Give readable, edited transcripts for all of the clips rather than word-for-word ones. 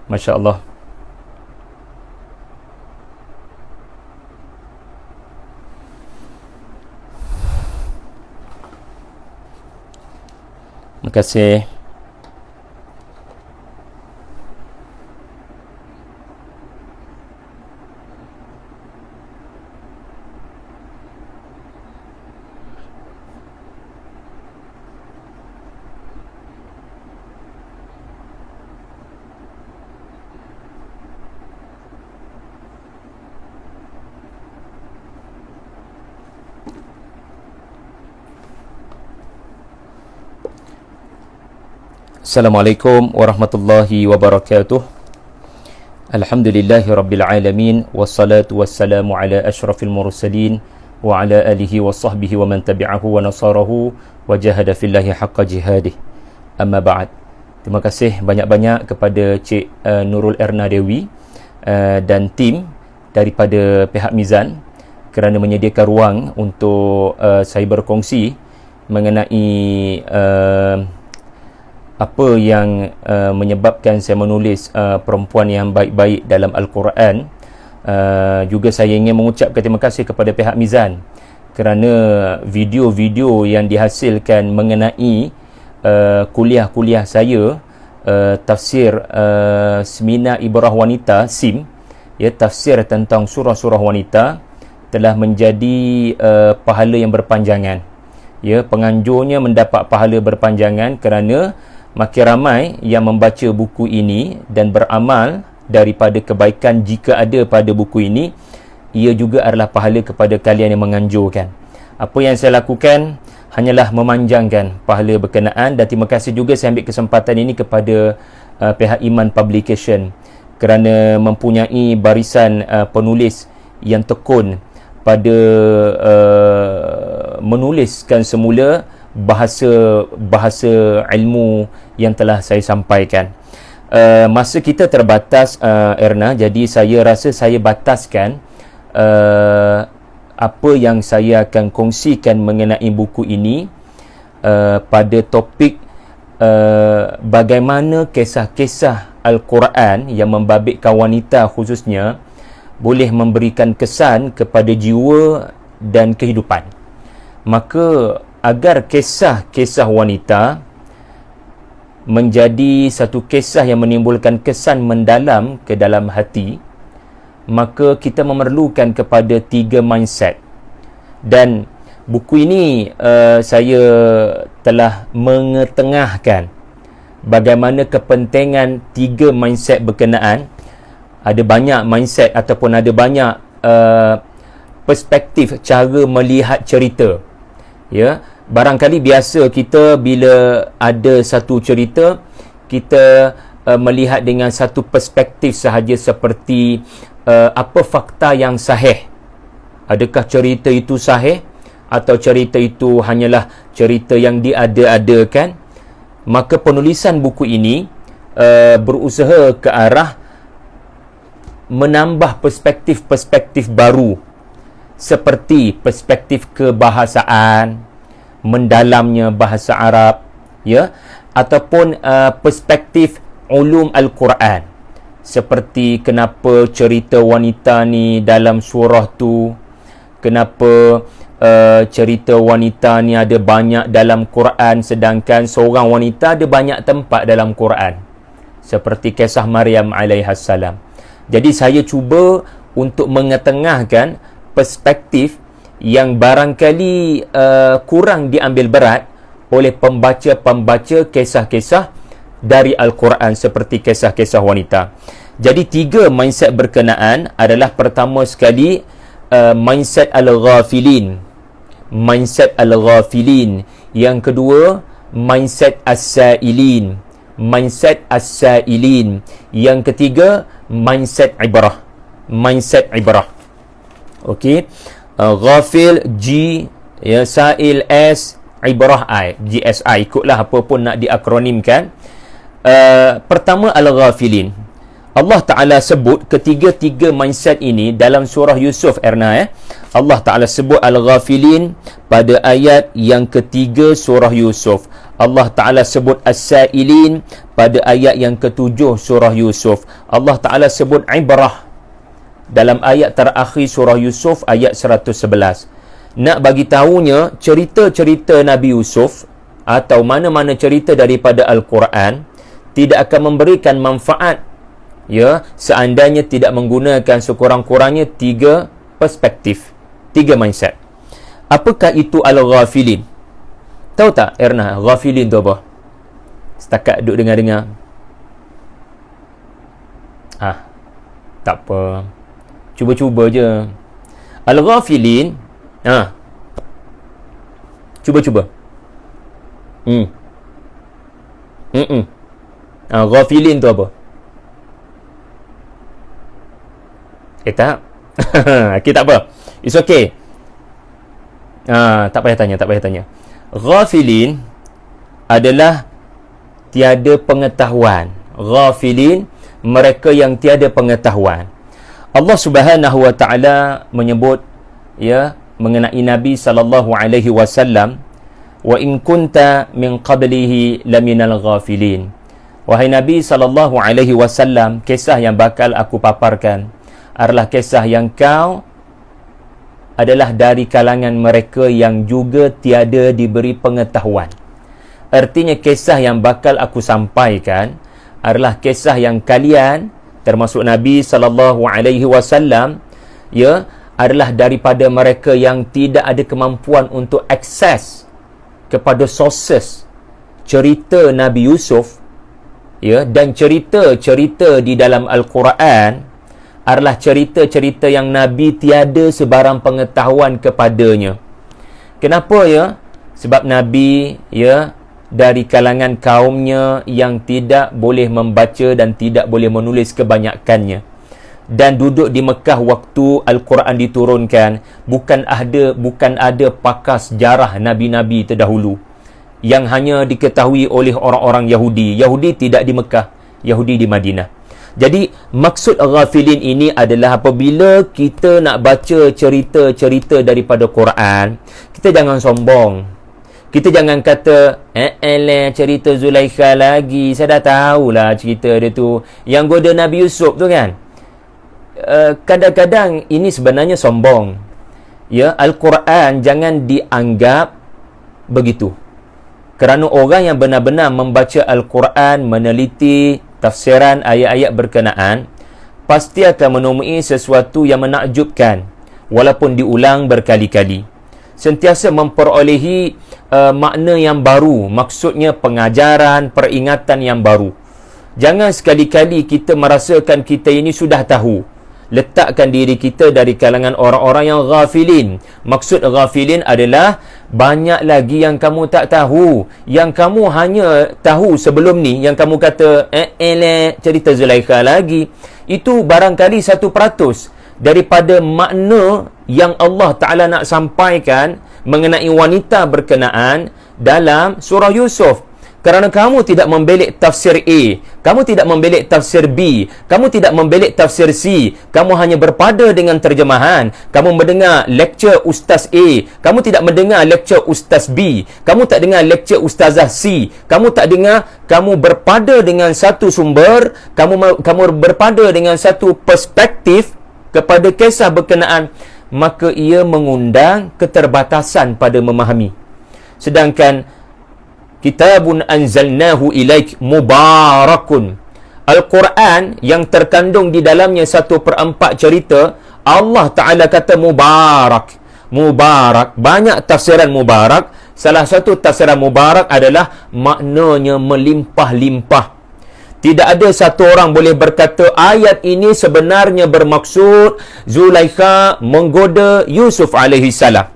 Masya Allah. Terima kasih. Assalamualaikum warahmatullahi wabarakatuh. Alhamdulillahi rabbil alamin, wassalatu wassalamu ala asyrafil mursalin wa ala alihi wa sahbihi wa man tabi'ahu wa nasarahu wa jahada fillahi haqqa jihadih. Amma ba'd. Terima kasih banyak-banyak kepada Cik Nurul Erna Dewi dan tim daripada pihak Mizan kerana menyediakan ruang untuk saya berkongsi mengenai apa yang menyebabkan saya menulis perempuan yang baik-baik dalam Al-Quran. Juga saya ingin mengucapkan terima kasih kepada pihak Mizan kerana video-video yang dihasilkan mengenai kuliah-kuliah saya, tafsir Seminar Ibrah Wanita SIM, ya, tafsir tentang surah-surah wanita, telah menjadi pahala yang berpanjangan. Ya, penganjurnya mendapat pahala berpanjangan kerana makin ramai yang membaca buku ini dan beramal daripada kebaikan jika ada pada buku ini, ia juga adalah pahala kepada kalian yang menganjurkan. Apa yang saya lakukan hanyalah memanjangkan pahala berkenaan, dan terima kasih juga saya ambil kesempatan ini kepada pihak Iman Publication kerana mempunyai barisan penulis yang tekun pada menuliskan semula bahasa ilmu yang telah saya sampaikan. Masa kita terbatas, Erna, jadi saya rasa saya bataskan apa yang saya akan kongsikan mengenai buku ini pada topik bagaimana kisah-kisah Al-Quran yang membabitkan wanita khususnya boleh memberikan kesan kepada jiwa dan kehidupan. Maka agar kisah-kisah wanita menjadi satu kisah yang menimbulkan kesan mendalam ke dalam hati, maka kita memerlukan kepada 3 mindset. Dan buku ini saya telah mengetengahkan bagaimana kepentingan 3 mindset berkenaan. Ada banyak mindset ataupun ada banyak perspektif cara melihat cerita. Ya, barangkali biasa kita bila ada satu cerita, kita melihat dengan satu perspektif sahaja, seperti apa fakta yang sahih. Adakah cerita itu sahih atau cerita itu hanyalah cerita yang diada-adakan? Maka penulisan buku ini berusaha ke arah menambah perspektif-perspektif baru, seperti perspektif kebahasaan, mendalamnya bahasa Arab, ya, ataupun perspektif ulum Al-Quran, seperti kenapa cerita wanita ni dalam surah tu, kenapa cerita wanita ni ada banyak dalam Quran sedangkan seorang wanita ada banyak tempat dalam Quran, seperti kisah Maryam alaihassalam. Jadi saya cuba untuk mengetengahkan perspektif yang barangkali kurang diambil berat oleh pembaca-pembaca kisah-kisah dari Al-Quran, seperti kisah-kisah wanita. Jadi 3 mindset berkenaan adalah, pertama sekali, mindset al-ghafilin. Mindset al-ghafilin. Yang kedua, mindset as-sailin. Mindset as-sailin. Yang ketiga, mindset ibrah. Mindset ibrah. Okey. Ghafil G, ya, Sail S, Ibrah I, GSI, ikutlah apa pun nak diakronimkan. Pertama, Al-Ghafilin. Allah Ta'ala sebut ketiga-tiga mindset ini dalam surah Yusuf, Erna. Allah Ta'ala sebut Al-Ghafilin pada ayat yang ketiga surah Yusuf. Allah Ta'ala sebut as-sa'ilin pada ayat yang ke-7 surah Yusuf. Allah Ta'ala sebut ibrah dalam ayat terakhir surah Yusuf ayat 111. Nak bagi tahunya cerita-cerita Nabi Yusuf atau mana-mana cerita daripada Al-Quran tidak akan memberikan manfaat ya seandainya tidak menggunakan sekurang-kurangnya 3 perspektif, 3 mindset. Apakah itu al-ghafilin? Tahu tak Erna, ghafilin tu apa? Setakat duduk dengar-dengar. Tak apa. Cuba-cuba je. Al-ghafilin, cuba-cuba. Ghafilin tu apa? Tak. Okay, tak apa. It's okay. Tak payah tanya. Ghafilin adalah tiada pengetahuan. Ghafilin, mereka yang tiada pengetahuan. Allah Subhanahu wa Ta'ala menyebut ya mengenai Nabi sallallahu alaihi wasallam, wa in kunta min qablihi laminal ghafilin. Wahai Nabi sallallahu alaihi wasallam, kisah yang bakal aku paparkan adalah kisah yang kau adalah dari kalangan mereka yang juga tiada diberi pengetahuan. Artinya kisah yang bakal aku sampaikan adalah kisah yang kalian, termasuk Nabi sallallahu alaihi wasallam, ya, adalah daripada mereka yang tidak ada kemampuan untuk akses kepada sources cerita Nabi Yusuf, ya, dan cerita-cerita di dalam Al-Quran adalah cerita-cerita yang Nabi tiada sebarang pengetahuan kepadanya. Kenapa ya? Sebab Nabi ya dari kalangan kaumnya yang tidak boleh membaca dan tidak boleh menulis kebanyakannya. Dan duduk di Mekah waktu Al-Quran diturunkan, bukan ada pakar sejarah Nabi-Nabi terdahulu yang hanya diketahui oleh orang-orang Yahudi. Yahudi tidak di Mekah, Yahudi di Madinah. Jadi maksud ghafilin ini adalah apabila kita nak baca cerita-cerita daripada Quran, kita jangan sombong. Kita jangan kata cerita Zulaikha lagi, saya dah tahulah cerita dia tu yang goda Nabi Yusuf tu kan. Kadang-kadang ini sebenarnya sombong. Ya, Al-Quran jangan dianggap begitu. Kerana orang yang benar-benar membaca Al-Quran, meneliti tafsiran ayat-ayat berkenaan, pasti akan menemui sesuatu yang menakjubkan walaupun diulang berkali-kali. Sentiasa memperolehi makna yang baru, maksudnya pengajaran, peringatan yang baru. Jangan sekali-kali kita merasakan kita ini sudah tahu. Letakkan diri kita dari kalangan orang-orang yang ghafilin. Maksud ghafilin adalah banyak lagi yang kamu tak tahu. Yang kamu hanya tahu sebelum ni, yang kamu kata cerita Zulaikha lagi, itu barangkali 1% daripada makna yang Allah Ta'ala nak sampaikan mengenai wanita berkenaan dalam surah Yusuf. Kerana kamu tidak membelik tafsir A, kamu tidak membelik tafsir B, kamu tidak membelik tafsir C, kamu hanya berpada dengan terjemahan. Kamu mendengar lecture Ustaz A, kamu tidak mendengar lecture Ustaz B, kamu tak dengar lecture Ustazah C, kamu tak dengar, kamu berpada dengan satu sumber, kamu berpada dengan satu perspektif kepada kisah berkenaan, maka ia mengundang keterbatasan pada memahami. Sedangkan Kitabun anzalnahu ilaik mubarakun, Al-Quran yang terkandung di dalamnya 1/4 cerita, Allah Ta'ala kata mubarak. Mubarak, banyak tafsiran mubarak. Salah satu tafsiran mubarak adalah maknanya melimpah-limpah. Tidak ada satu orang boleh berkata ayat ini sebenarnya bermaksud Zulaikha menggoda Yusuf alaihi salam.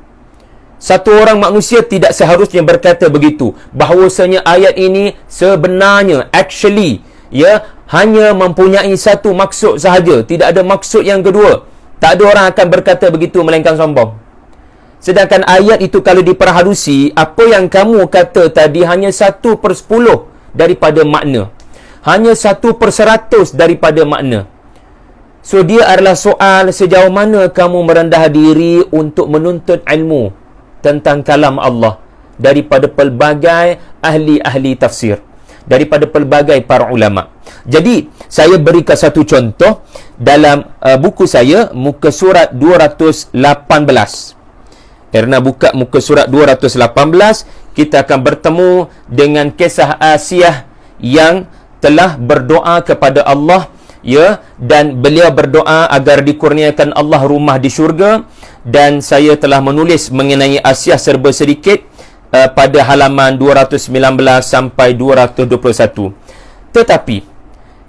Satu orang manusia tidak seharusnya berkata begitu, bahawasanya ayat ini sebenarnya actually ya hanya mempunyai satu maksud sahaja, tidak ada maksud yang kedua. Tak ada orang akan berkata begitu melainkan sombong. Sedangkan ayat itu kalau diperhalusi, apa yang kamu kata tadi hanya 1/10 daripada makna, hanya 1/100 daripada makna. So dia adalah soal sejauh mana kamu merendah diri untuk menuntut ilmu tentang kalam Allah. daripada pelbagai ahli-ahli tafsir, daripada pelbagai para ulama. Jadi saya berikan satu contoh dalam buku saya, muka surat 218. Erna buka muka surat 218, kita akan bertemu dengan kisah Asiah yang telah berdoa kepada Allah, ya, dan beliau berdoa agar dikurniakan Allah rumah di syurga, dan saya telah menulis mengenai Asiah serba sedikit pada halaman 219 sampai 221. Tetapi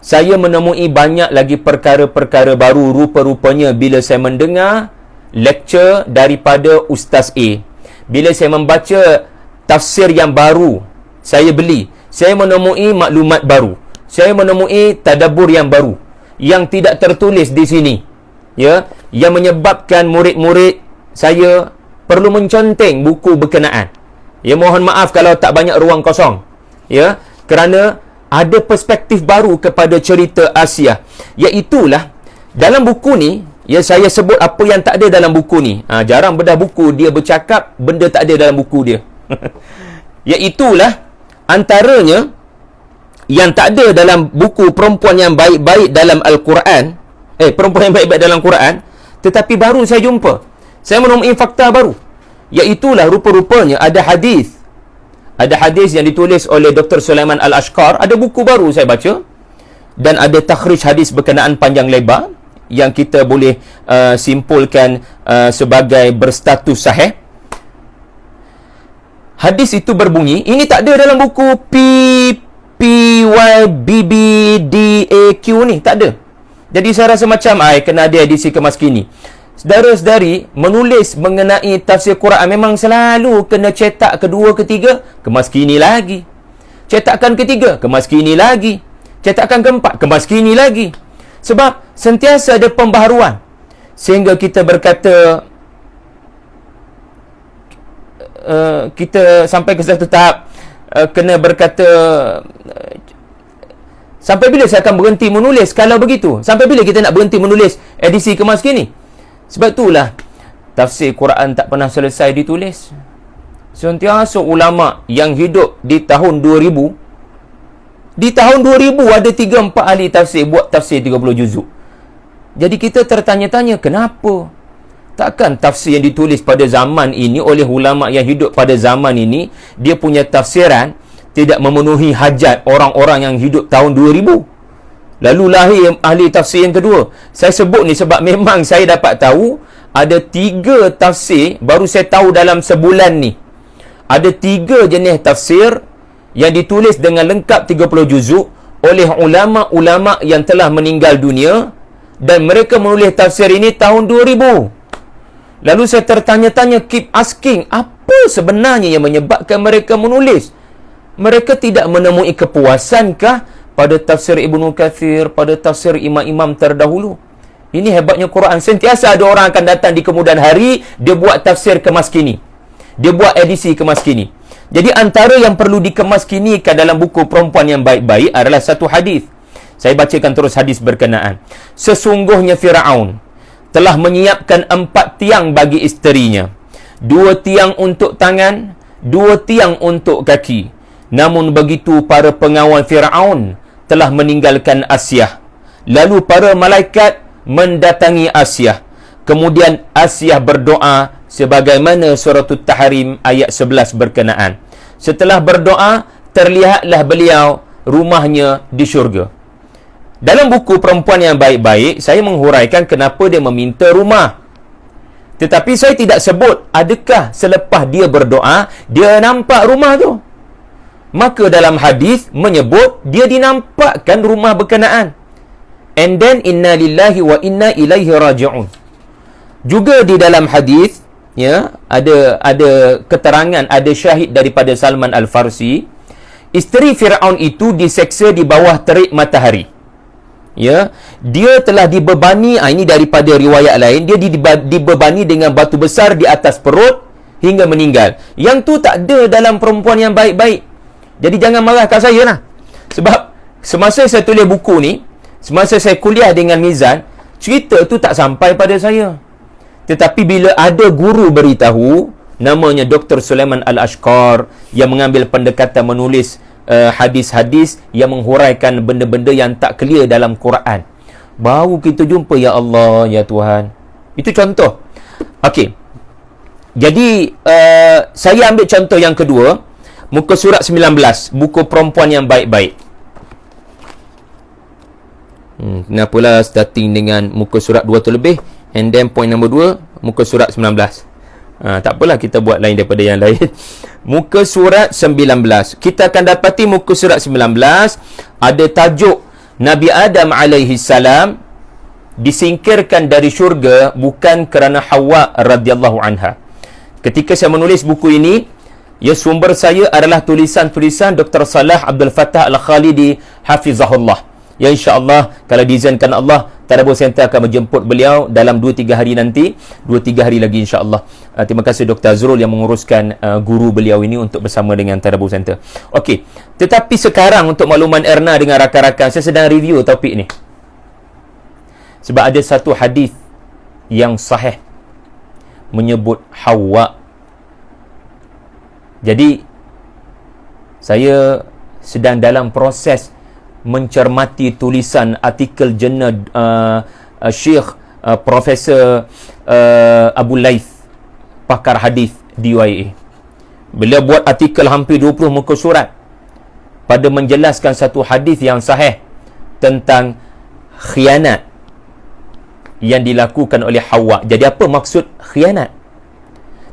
saya menemui banyak lagi perkara-perkara baru rupa-rupanya bila saya mendengar lecture daripada Ustaz A. Bila saya membaca tafsir yang baru, saya beli, saya menemui maklumat baru, saya menemui tadabbur yang baru yang tidak tertulis di sini, ya, yang menyebabkan murid-murid saya perlu menconteng buku berkenaan. Ya, mohon maaf kalau tak banyak ruang kosong, ya, kerana ada perspektif baru kepada cerita Asiah. Iaitulah dalam buku ni, ya, saya sebut apa yang tak ada dalam buku ni. Jarang bedah buku dia bercakap benda tak ada dalam buku dia. Iaitulah antaranya yang tak ada dalam buku perempuan yang baik-baik dalam Al-Quran. Perempuan yang baik-baik dalam Quran, tetapi baru saya jumpa. Saya menemui fakta baru. Iaitulah rupa-rupanya ada hadis. Ada hadis yang ditulis oleh Dr. Sulaiman Al-Ashqar. Ada buku baru saya baca, dan ada takhrij hadis berkenaan panjang lebar yang kita boleh simpulkan sebagai berstatus sahih. Hadis itu berbunyi, ini tak ada dalam buku PYBBDAQ ni, tak ada. Jadi saya rasa macam kena ada edisi kemas kini. Saudara-saudari menulis mengenai tafsir Quran memang selalu kena cetak kedua, ketiga, kemas kini lagi. Cetakan ketiga, kemas kini lagi. Cetakan keempat, kemas kini lagi. Sebab sentiasa ada pembaharuan. Sehingga kita berkata, kita sampai ke satu tahap kena berkata, sampai bila saya akan berhenti menulis kalau begitu? Sampai bila kita nak berhenti menulis edisi kemas kini? Sebab itulah tafsir Quran tak pernah selesai ditulis. Sentiasa ulama yang hidup di tahun 2000, di tahun 2000 ada 3-4 ahli tafsir buat tafsir 30 juzuk. Jadi kita tertanya-tanya, kenapa? Takkan tafsir yang ditulis pada zaman ini oleh ulama yang hidup pada zaman ini, dia punya tafsiran tidak memenuhi hajat orang-orang yang hidup tahun 2000. Lalu lahir ahli tafsir yang kedua. Saya sebut ni sebab memang saya dapat tahu ada 3 tafsir, baru saya tahu dalam sebulan ni. Ada 3 jenis tafsir yang ditulis dengan lengkap 30 juzuk oleh ulama-ulama yang telah meninggal dunia, dan mereka menulis tafsir ini tahun 2000. Lalu saya tertanya-tanya, keep asking, apa sebenarnya yang menyebabkan mereka menulis? Mereka tidak menemui kepuasankah pada tafsir Ibnu Katsir, pada tafsir imam-imam terdahulu? Ini hebatnya Quran. Sentiasa ada orang akan datang di kemudian hari, dia buat tafsir kemas kini, dia buat edisi kemas kini. Jadi antara yang perlu dikemaskinikan dalam buku perempuan yang baik-baik adalah satu hadis. Saya bacakan terus hadis berkenaan. Sesungguhnya Firaun telah menyiapkan 4 tiang bagi isterinya, 2 tiang untuk tangan, 2 tiang untuk kaki. Namun begitu para pengawal Firaun telah meninggalkan Asiah. Lalu para malaikat mendatangi Asiah. Kemudian Asiah berdoa sebagaimana surah At-Tahrim ayat 11 berkenaan. Setelah berdoa, terlihatlah beliau rumahnya di syurga. Dalam buku perempuan yang baik-baik, saya menghuraikan kenapa dia meminta rumah. Tetapi saya tidak sebut adakah selepas dia berdoa, dia nampak rumah tu. Maka dalam hadis menyebut dia dinampakkan rumah berkenaan. And then inna lillahi wa inna ilaihi raji'un. Juga di dalam hadis, ya, ada keterangan, ada syahid daripada Salman Al-Farsi, isteri Firaun itu diseksa di bawah terik matahari. Ya, dia telah dibebani, ini daripada riwayat lain, dia dibebani dengan batu besar di atas perut hingga meninggal. Yang tu tak ada dalam perempuan yang baik-baik. Jadi jangan marah kat saya lah. Sebab semasa saya tulis buku ni, semasa saya kuliah dengan Mizan, cerita tu tak sampai pada saya. Tetapi bila ada guru beritahu, namanya Dr. Sulaiman Al-Ashqar, yang mengambil pendekatan menulis hadis-hadis yang menghuraikan benda-benda yang tak clear dalam Quran. Baru kita jumpa, ya Allah, ya Tuhan. Itu contoh. Okey. Jadi saya ambil contoh yang kedua, muka surat 19, buku perempuan yang baik-baik. Kenapalah starting dengan muka surat 2 tu lebih, and then point nombor 2, muka surat 19. Tak apalah, kita buat lain daripada yang lain. Muka surat 19. Kita akan dapati muka surat 19 ada tajuk Nabi Adam alaihi salam disingkirkan dari syurga bukan kerana Hawa radhiyallahu anha. Ketika saya menulis buku ini, ya, sumber saya adalah tulisan-tulisan Dr. Salah Abdul Fattah Al-Khalidi hafizahullah. Ya, insya-Allah kalau diizinkan Allah, Tadabbur Center akan menjemput beliau dalam 2-3 hari nanti, 2-3 hari lagi insya-Allah. Terima kasih Dr. Azrul yang menguruskan guru beliau ini untuk bersama dengan Tadabbur Center. Okey, tetapi sekarang untuk makluman Erna dengan rakan-rakan, saya sedang review topik ni. Sebab ada satu hadis yang sahih menyebut Hawa. Jadi saya sedang dalam proses mencermati tulisan artikel jurnal Syekh Profesor Abu Laith, pakar hadis di UIA. Beliau buat artikel hampir 20 muka surat pada menjelaskan satu hadis yang sahih tentang khianat yang dilakukan oleh Hawa. Jadi apa maksud khianat?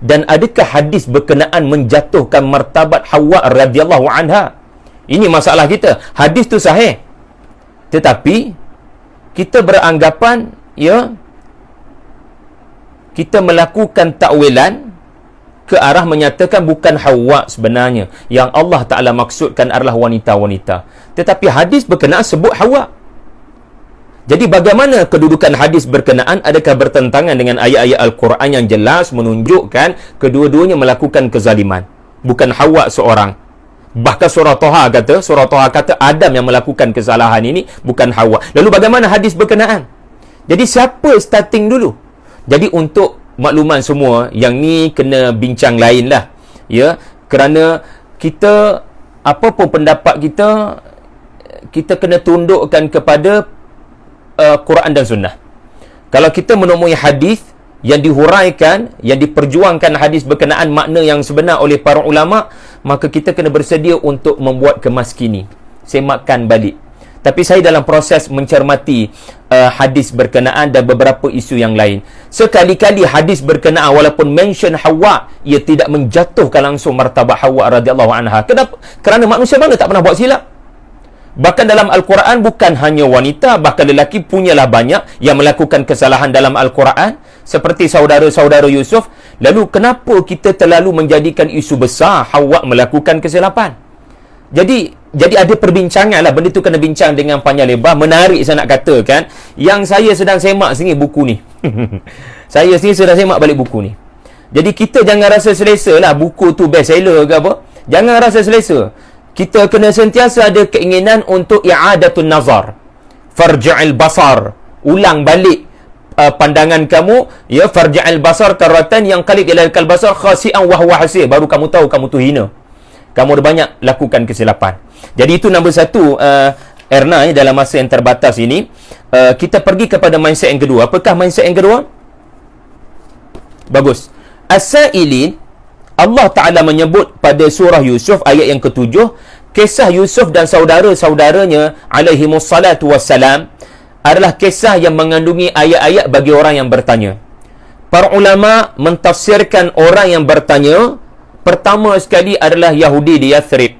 Dan adakah hadis berkenaan menjatuhkan martabat Hawa radhiyallahu anha? Ini masalah kita. Hadis tu sahih, tetapi kita beranggapan, ya, kita melakukan takwilan ke arah menyatakan bukan Hawa sebenarnya. Yang Allah Ta'ala maksudkan adalah wanita-wanita. Tetapi hadis berkenaan sebut Hawa. Jadi bagaimana kedudukan hadis berkenaan? Adakah bertentangan dengan ayat-ayat Al-Quran yang jelas menunjukkan kedua-duanya melakukan kezaliman? Bukan Hawa seorang. Bahkan surah Toha kata Adam yang melakukan kesalahan ini, bukan Hawa. Lalu bagaimana hadis berkenaan? Jadi siapa starting dulu? Jadi untuk makluman semua, yang ni kena bincang lain lah, ya, kerana kita, apa pun pendapat kita, kita kena tundukkan kepada Quran dan Sunnah. Kalau kita menemui hadis yang dihuraikan, yang diperjuangkan hadis berkenaan makna yang sebenar oleh para ulama, maka kita kena bersedia untuk membuat kemas kini, semakkan balik. Tapi saya dalam proses mencermati hadis berkenaan dan beberapa isu yang lain. Sekali-kali hadis berkenaan walaupun mention Hawa, ia tidak menjatuhkan langsung martabat Hawa radhiyallahu anha. Kenapa? Kerana manusia mana tak pernah buat silap? Bahkan dalam Al-Quran bukan hanya wanita, bahkan lelaki punyalah banyak yang melakukan kesalahan dalam Al-Quran, seperti saudara-saudara Yusuf. Lalu kenapa kita terlalu menjadikan isu besar Hawa melakukan kesilapan? Jadi ada perbincangan lah. Benda tu kena bincang dengan panjang lebar. Menarik saya nak katakan, yang saya sedang semak sini buku ni. Saya sini sedang semak balik buku ni. Jadi kita jangan rasa selesa lah buku tu best seller ke apa. Jangan rasa selesa. Kita kena sentiasa ada keinginan untuk i'adatun nazar, farja'il basar, ulang balik pandangan kamu, ya, farja'il basar karatan yang qalib ila al-basar khasi'an wa huwa hasir, baru kamu tahu kamu tu hina, kamu ada banyak lakukan kesilapan. Jadi itu nombor satu, Erna, dalam masa yang terbatas ini. Kita pergi kepada mindset yang kedua. Apakah mindset yang kedua? Bagus. As-Sa'ilin, Allah Ta'ala menyebut pada surah Yusuf ayat yang ke-7, kisah Yusuf dan saudara-saudaranya alaihimussalatu wassalam adalah kisah yang mengandungi ayat-ayat bagi orang yang bertanya. Para ulama mentafsirkan orang yang bertanya, pertama sekali adalah Yahudi di Yathrib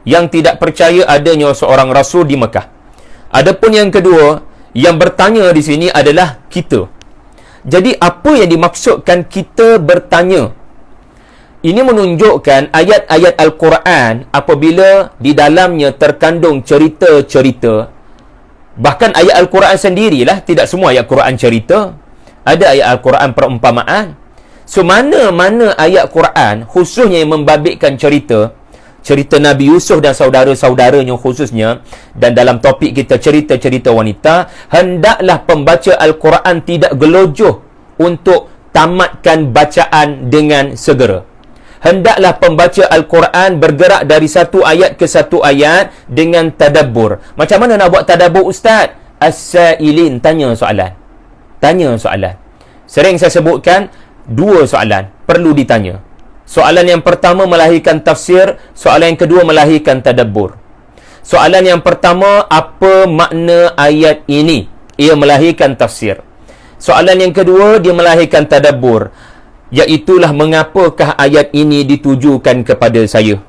yang tidak percaya adanya seorang Rasul di Mekah. Adapun yang kedua, yang bertanya di sini adalah kita. Jadi apa yang dimaksudkan kita bertanya? Ini menunjukkan ayat-ayat Al-Quran apabila di dalamnya terkandung cerita-cerita. Bahkan ayat Al-Quran sendirilah, tidak semua ayat Quran cerita. Ada ayat Al-Quran perumpamaan. So, mana-mana ayat Quran khususnya yang membabitkan cerita Nabi Yusuf dan saudara-saudaranya khususnya, dan dalam topik kita cerita-cerita wanita, hendaklah pembaca Al-Quran tidak gelojoh untuk tamatkan bacaan dengan segera. Hendaklah pembaca Al-Quran bergerak dari satu ayat ke satu ayat dengan tadabbur. Macam mana nak buat tadabbur, Ustaz? As-sa'ilin, tanya soalan. Tanya soalan. Sering saya sebutkan, dua soalan perlu ditanya. Soalan yang pertama melahirkan tafsir, soalan yang kedua melahirkan tadabbur. Soalan yang pertama, apa makna ayat ini? Ia melahirkan tafsir. Soalan yang kedua, dia melahirkan tadabbur, iaitulah mengapakah ayat ini ditujukan kepada saya.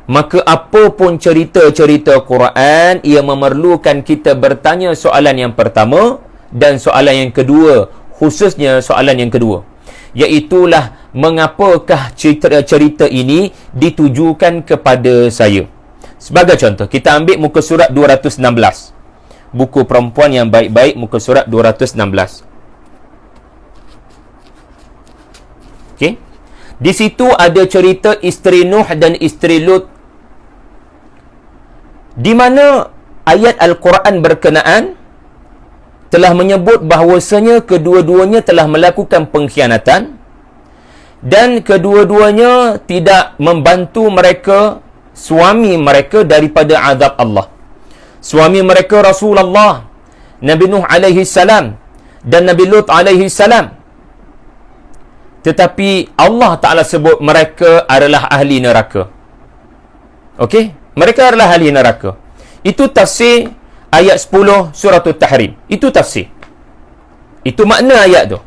Maka apa pun cerita-cerita Quran, ia memerlukan kita bertanya soalan yang pertama dan soalan yang kedua, khususnya soalan yang kedua, iaitulah mengapakah cerita ini ditujukan kepada saya. Sebagai contoh, kita ambil muka surat 216. Buku Perempuan yang Baik-Baik, muka surat 216. Okey. Di situ ada cerita isteri Nuh dan isteri Lut, di mana ayat Al-Quran berkenaan telah menyebut bahawasanya kedua-duanya telah melakukan pengkhianatan dan kedua-duanya tidak membantu mereka, suami mereka, daripada azab Allah. Suami mereka Rasulullah, Nabi Nuh alaihi salam dan Nabi Lut alaihi salam. Tetapi Allah Ta'ala sebut mereka adalah ahli neraka. Okey? Mereka adalah ahli neraka. Itu tafsir ayat 10 surah At-Tahrim. Itu tafsir. Itu makna ayat tu.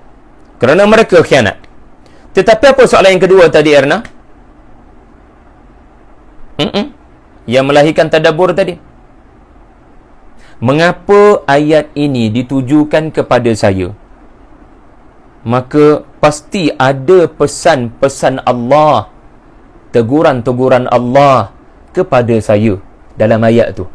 Kerana mereka khianat. Tetapi apa soalan yang kedua tadi, Erna? Yang melahirkan tadabbur tadi. Mengapa ayat ini ditujukan kepada saya? Maka pasti ada pesan-pesan Allah, teguran-teguran Allah kepada saya dalam ayat tu.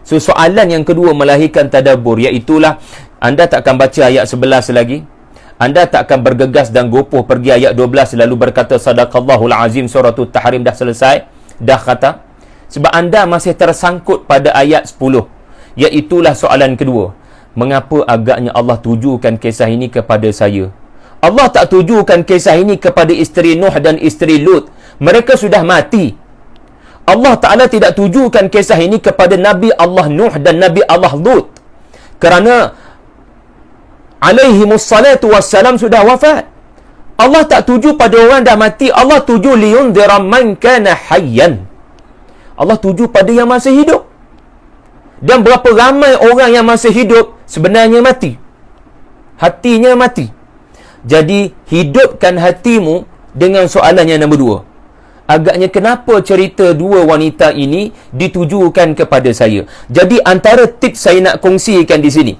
So, soalan yang kedua melahirkan tadabbur, iaitulah anda tak akan baca ayat 11 lagi. Anda tak akan bergegas dan gopoh pergi ayat 12 lalu berkata sadaqallahul azim, surah At-Tahrim dah selesai, dah kata. Sebab anda masih tersangkut pada ayat 10. Iaitulah soalan kedua. Mengapa agaknya Allah tujukan kisah ini kepada saya? Allah tak tujukan kisah ini kepada isteri Nuh dan isteri Lut. Mereka sudah mati. Allah Ta'ala tidak tujukan kisah ini kepada Nabi Allah Nuh dan Nabi Allah Lut, kerana alaihimussalatu wassalam sudah wafat. Allah tak tuju pada orang dah mati. Allah tuju liyundhira man kana hayyan. Allah tuju pada yang masih hidup. Dan berapa ramai orang yang masih hidup sebenarnya mati. Hatinya mati. Jadi, hidupkan hatimu dengan soalan yang nombor 2. Agaknya kenapa cerita dua wanita ini ditujukan kepada saya? Jadi, antara tips saya nak kongsikan di sini,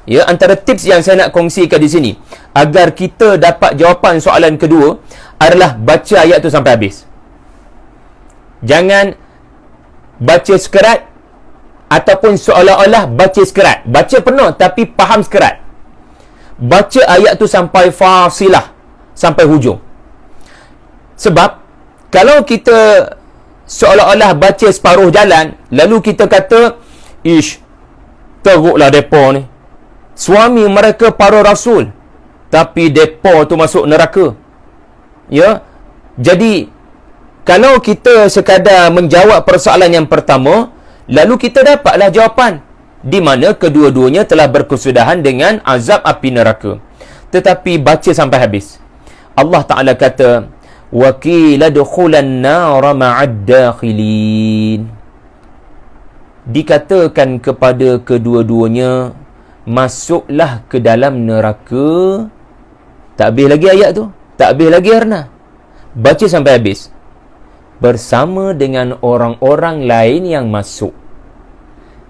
ya, antara tips yang saya nak kongsikan di sini, agar kita dapat jawapan soalan kedua, adalah baca ayat tu sampai habis. Jangan baca sekerat, ataupun seolah-olah baca sekerat. Baca penuh tapi faham sekerat. Baca ayat tu sampai fasilah, sampai hujung. Sebab kalau kita seolah-olah baca separuh jalan, lalu kita kata, ish, teruklah depa ni, suami mereka para rasul, tapi depa tu masuk neraka. Ya. Jadi kalau kita sekadar menjawab persoalan yang pertama, lalu kita dapatlah jawapan, di mana kedua-duanya telah berkesudahan dengan azab api neraka. Tetapi baca sampai habis. Allah Ta'ala kata, wa qila dukhulan nara ma'ad dakhilin. Dikatakan kepada kedua-duanya, masuklah ke dalam neraka. Tak habis lagi ayat tu. Tak habis lagi, Arna. Baca sampai habis. Bersama dengan orang-orang lain yang masuk.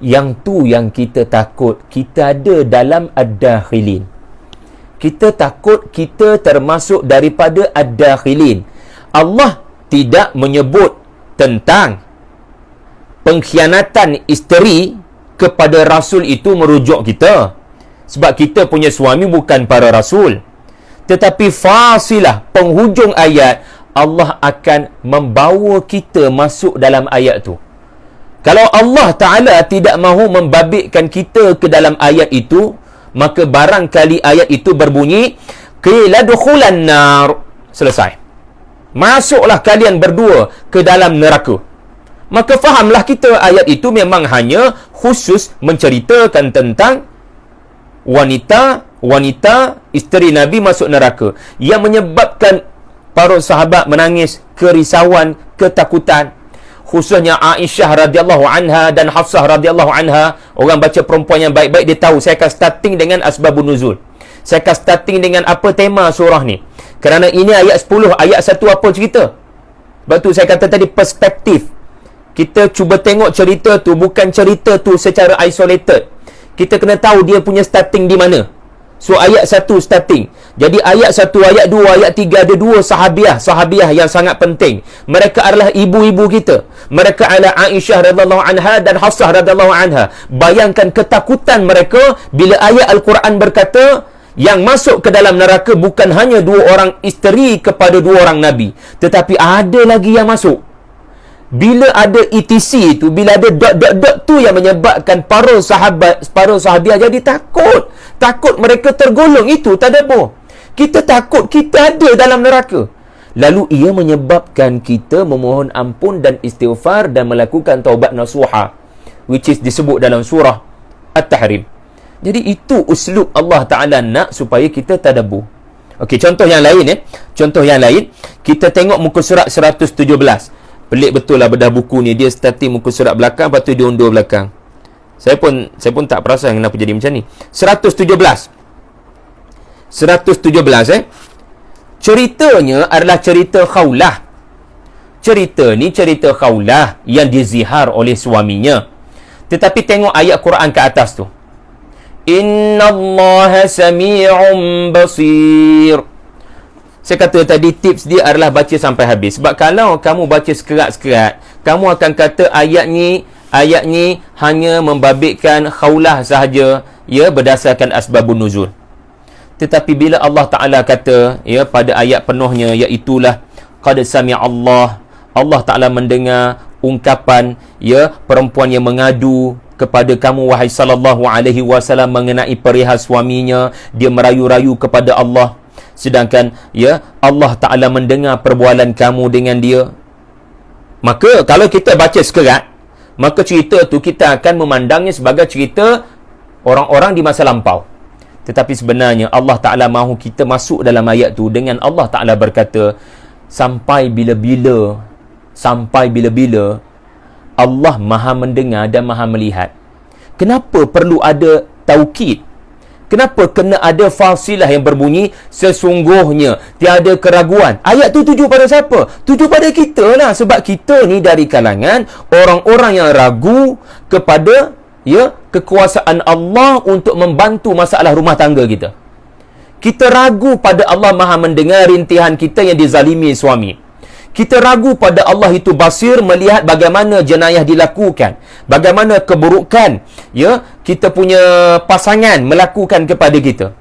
Yang tu yang kita takut. Kita ada dalam ad-dakhilin. Kita takut kita termasuk daripada ad-dakhilin. Allah tidak menyebut tentang pengkhianatan isteri kepada Rasul itu merujuk kita. Sebab kita punya suami bukan para Rasul. Tetapi fasilah, penghujung ayat, Allah akan membawa kita masuk dalam ayat tu. Kalau Allah Ta'ala tidak mahu membabitkan kita ke dalam ayat itu, maka barangkali ayat itu berbunyi, qila dukhulan nar. Selesai. Masuklah kalian berdua ke dalam neraka. Maka fahamlah kita ayat itu memang hanya khusus menceritakan tentang wanita isteri Nabi masuk neraka, yang menyebabkan para sahabat menangis, kerisauan, ketakutan. Khususnya Aisyah radhiyallahu anha dan Hafsah radhiyallahu anha. Orang baca perempuan yang baik-baik, dia tahu saya akan starting dengan asbabun nuzul. Saya akan starting dengan apa tema surah ni. Kerana ini ayat 10, ayat 1 apa cerita? Sebab tu saya kata tadi perspektif. Kita cuba tengok cerita tu, bukan cerita tu secara isolated. Kita kena tahu dia punya starting di mana. So ayat 1 starting. Jadi ayat 1, ayat 2, ayat 3 ada dua sahabiah yang sangat penting. Mereka adalah ibu-ibu kita. Mereka adalah Aisyah radhiyallahu anha dan Hafsah radhiyallahu anha. Bayangkan ketakutan mereka bila ayat Al-Quran berkata yang masuk ke dalam neraka bukan hanya 2 orang isteri kepada 2 orang Nabi, tetapi ada lagi yang masuk. Bila ada ETC tu, bila ada dot tu yang menyebabkan para sahabiah jadi takut. Takut mereka tergolong itu tadabbur. Kita takut kita ada dalam neraka. Lalu ia menyebabkan kita memohon ampun dan istighfar dan melakukan taubat nasuha, which is disebut dalam surah At-Tahrim. Jadi itu uslub Allah Ta'ala nak supaya kita tadabbur. Okey, contoh yang lain Contoh yang lain, kita tengok muka surat 117. Pelik betul lah bedah buku ni. Dia starting muka surat belakang, lepas tu dia undur belakang. Saya pun tak perasan kenapa jadi macam ni. 117. Ceritanya adalah cerita Khawlah. Cerita ni cerita Khawlah yang dizihar oleh suaminya. Tetapi tengok ayat Quran ke atas tu. Innallaha sami'un basir. Saya kata tadi tips dia adalah baca sampai habis. Sebab kalau kamu baca sekerat-sekerat, kamu akan kata ayat ni hanya membabitkan Khawlah sahaja, ya, berdasarkan asbabun nuzul. Tetapi bila Allah Ta'ala kata, ya, pada ayat penuhnya, iaitulah qad sami'allah, Allah Ta'ala mendengar ungkapan, ya, perempuan yang mengadu kepada kamu wahai sallallahu alaihi wasallam mengenai perihal suaminya, dia merayu-rayu kepada Allah. Sedangkan, ya, Allah Ta'ala mendengar perbualan kamu dengan dia. Maka kalau kita baca sekerat, maka cerita tu kita akan memandangnya sebagai cerita orang-orang di masa lampau. Tetapi sebenarnya Allah Ta'ala mahu kita masuk dalam ayat tu dengan Allah Ta'ala berkata, sampai bila-bila Allah maha mendengar dan maha melihat. Kenapa perlu ada taukid? Kenapa kena ada fasilah yang berbunyi sesungguhnya, tiada keraguan? Ayat tu tuju pada siapa? Tuju pada kita lah. Sebab kita ni dari kalangan orang-orang yang ragu kepada, ya, kekuasaan Allah untuk membantu masalah rumah tangga kita. Kita ragu pada Allah maha mendengar rintihan kita yang dizalimi suami. Kita ragu pada Allah itu basir, melihat bagaimana jenayah dilakukan, bagaimana keburukan, ya, kita punya pasangan melakukan kepada kita.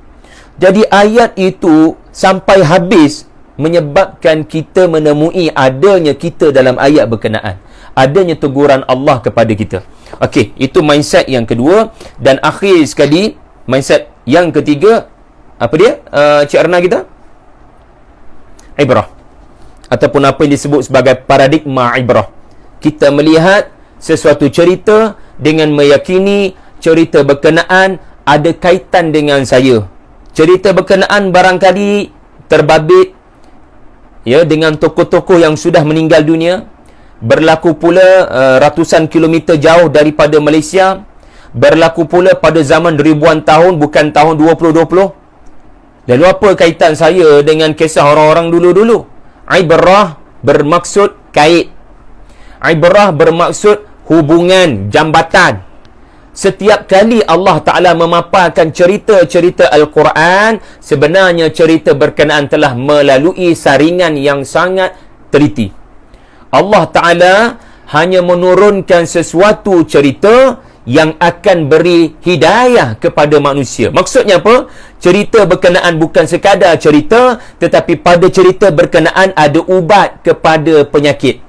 Jadi ayat itu sampai habis menyebabkan kita menemui adanya kita dalam ayat berkenaan, adanya teguran Allah kepada kita. Okey, itu mindset yang kedua. Dan akhir sekali, mindset yang ketiga, apa dia, Cik Erna kita? Ibrah. Ataupun apa yang disebut sebagai paradigma ibrah. Kita melihat sesuatu cerita dengan meyakini cerita berkenaan ada kaitan dengan saya. Cerita berkenaan barangkali terbabit, ya, dengan tokoh-tokoh yang sudah meninggal dunia, berlaku pula ratusan kilometer jauh daripada Malaysia, berlaku pula pada zaman ribuan tahun, bukan tahun 2020. Lalu apa kaitan saya dengan kisah orang-orang dulu-dulu? Ibrah bermaksud kait. Ibrah bermaksud hubungan, jambatan. Setiap kali Allah Ta'ala memaparkan cerita-cerita Al-Quran, sebenarnya cerita berkenaan telah melalui saringan yang sangat teliti. Allah Ta'ala hanya menurunkan sesuatu cerita yang akan beri hidayah kepada manusia. Maksudnya apa? Cerita berkenaan bukan sekadar cerita, tetapi pada cerita berkenaan ada ubat kepada penyakit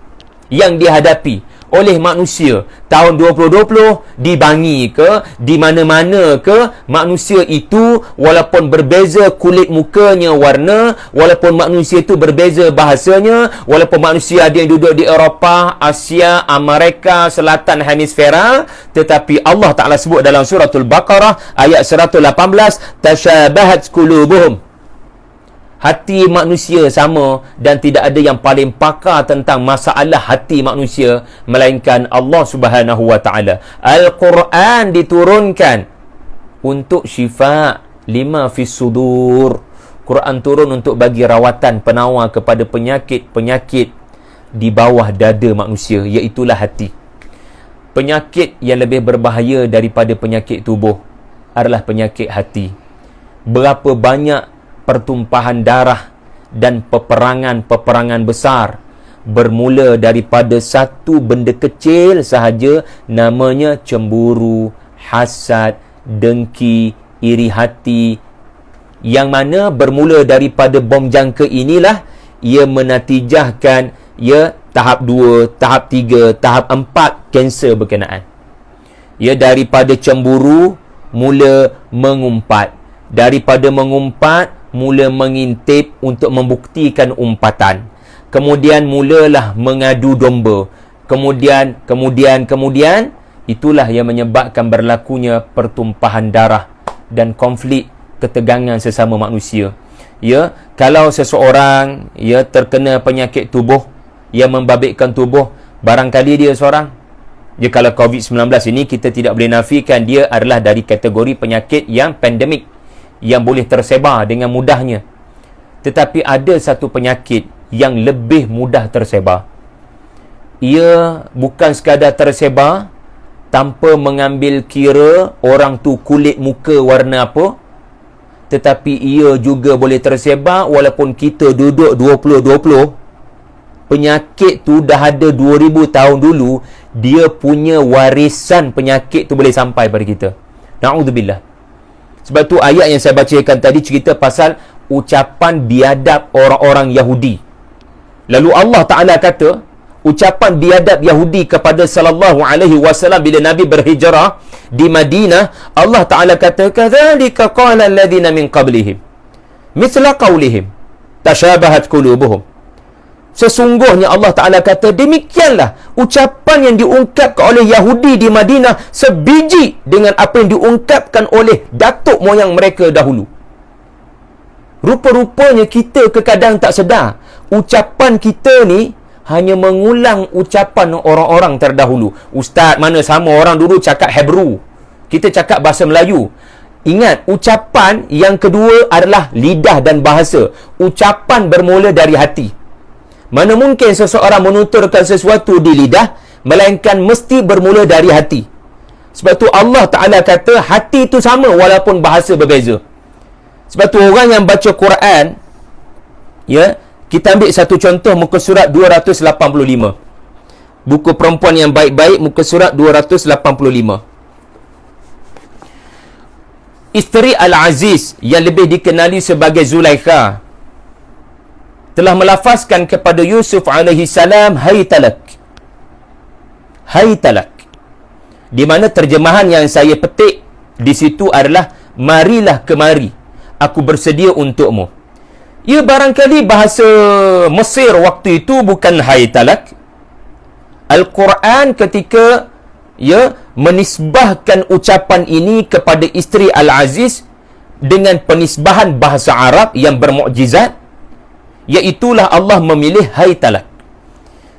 yang dihadapi oleh manusia. Tahun 2020 dibangi ke, di mana-mana ke, manusia itu walaupun berbeza kulit mukanya warna, walaupun manusia itu berbeza bahasanya, walaupun manusia ada yang duduk di Eropah, Asia, Amerika Selatan hemisfera, tetapi Allah Ta'ala sebut dalam suratul Baqarah ayat 118, tashabahat qulubuhum. Hati manusia sama dan tidak ada yang paling pakar tentang masalah hati manusia melainkan Allah Subhanahu wa taala. Al-Quran diturunkan untuk syifa lima fis sudur. Quran turun untuk bagi rawatan penawar kepada penyakit-penyakit di bawah dada manusia, iaitulah hati. Penyakit yang lebih berbahaya daripada penyakit tubuh adalah penyakit hati. Berapa banyak pertumpahan darah dan peperangan-peperangan besar bermula daripada satu benda kecil sahaja, namanya cemburu, hasad, dengki, iri hati, yang mana bermula daripada bom jangka inilah ia menatijahkan tahap 2, tahap 3, tahap 4 kanser berkenaan. Daripada cemburu mula mengumpat, daripada mengumpat mula mengintip untuk membuktikan umpatan. Kemudian mulalah mengadu domba. Kemudian itulah yang menyebabkan berlakunya pertumpahan darah dan konflik ketegangan sesama manusia. Kalau seseorang terkena penyakit tubuh yang membabitkan tubuh, barangkali dia seorang, kalau COVID-19 ini kita tidak boleh nafikan dia adalah dari kategori penyakit yang pandemik, yang boleh tersebar dengan mudahnya. Tetapi ada satu penyakit yang lebih mudah tersebar. Ia bukan sekadar tersebar tanpa mengambil kira orang tu kulit muka warna apa, tetapi ia juga boleh tersebar walaupun kita duduk 2020. Penyakit tu dah ada 2000 tahun dulu, dia punya warisan penyakit tu boleh sampai pada kita. Na'udzubillah. Sebab tu ayat yang saya bacakan tadi cerita pasal ucapan biadab orang-orang Yahudi. Lalu Allah Ta'ala kata, ucapan biadab Yahudi kepada sallallahu alaihi wasallam bila Nabi berhijrah di Madinah, Allah Ta'ala kata, kadzalika qala alladhina min qablihim mithla qawlihim tashabahat qulubuhum. Sesungguhnya Allah Ta'ala kata, demikianlah ucapan yang diungkapkan oleh Yahudi di Madinah sebiji dengan apa yang diungkapkan oleh datuk moyang mereka dahulu. Rupa-rupanya kita kadang tak sedar, ucapan kita ni hanya mengulang ucapan orang-orang terdahulu. Ustaz mana sama orang dulu cakap Hebrew, kita cakap bahasa Melayu. Ingat, ucapan yang kedua adalah lidah dan bahasa. Ucapan bermula dari hati. Mana mungkin seseorang menuturkan sesuatu di lidah, melainkan mesti bermula dari hati. Sebab tu Allah Ta'ala kata hati itu sama walaupun bahasa berbeza. Sebab tu orang yang baca Quran, kita ambil satu contoh, muka surat 285. Buku Perempuan yang Baik-Baik, muka surat 285. Isteri Al-Aziz yang lebih dikenali sebagai Zulaikha telah melafazkan kepada Yusuf alaihi salam, hai talak. Hai talak. Di mana terjemahan yang saya petik di situ adalah marilah kemari, aku bersedia untukmu. Barangkali bahasa Mesir waktu itu bukan hai talak. Al-Quran ketika menisbahkan ucapan ini kepada isteri Al-Aziz dengan penisbahan bahasa Arab yang bermukjizat, iaitulah Allah memilih hai talak.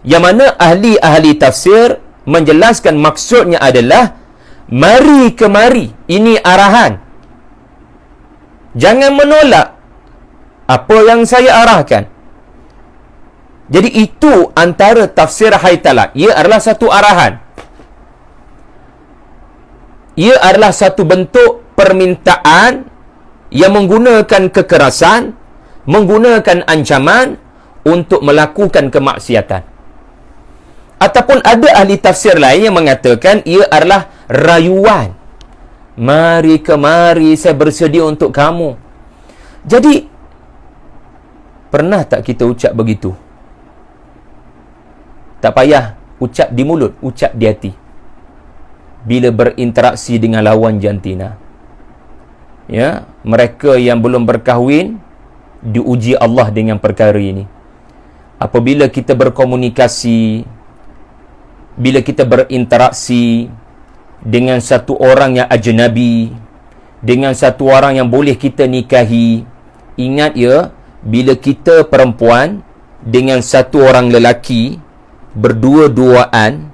Yang mana ahli-ahli tafsir menjelaskan maksudnya adalah mari kemari, ini arahan. Jangan menolak apa yang saya arahkan. Jadi itu antara tafsir hai talak. Ia adalah satu arahan. Ia adalah satu bentuk permintaan yang menggunakan kekerasan, menggunakan ancaman untuk melakukan kemaksiatan. Ataupun ada ahli tafsir lain yang mengatakan ia adalah rayuan. Mari kemari, saya bersedia untuk kamu. Jadi, pernah tak kita ucap begitu? Tak payah ucap di mulut, ucap di hati. Bila berinteraksi dengan lawan jantina. Ya, mereka yang belum berkahwin diuji Allah dengan perkara ini. Apabila kita berkomunikasi, bila kita berinteraksi dengan satu orang yang ajnabi, dengan satu orang yang boleh kita nikahi, ingat ya, bila kita perempuan dengan satu orang lelaki berdua-duaan,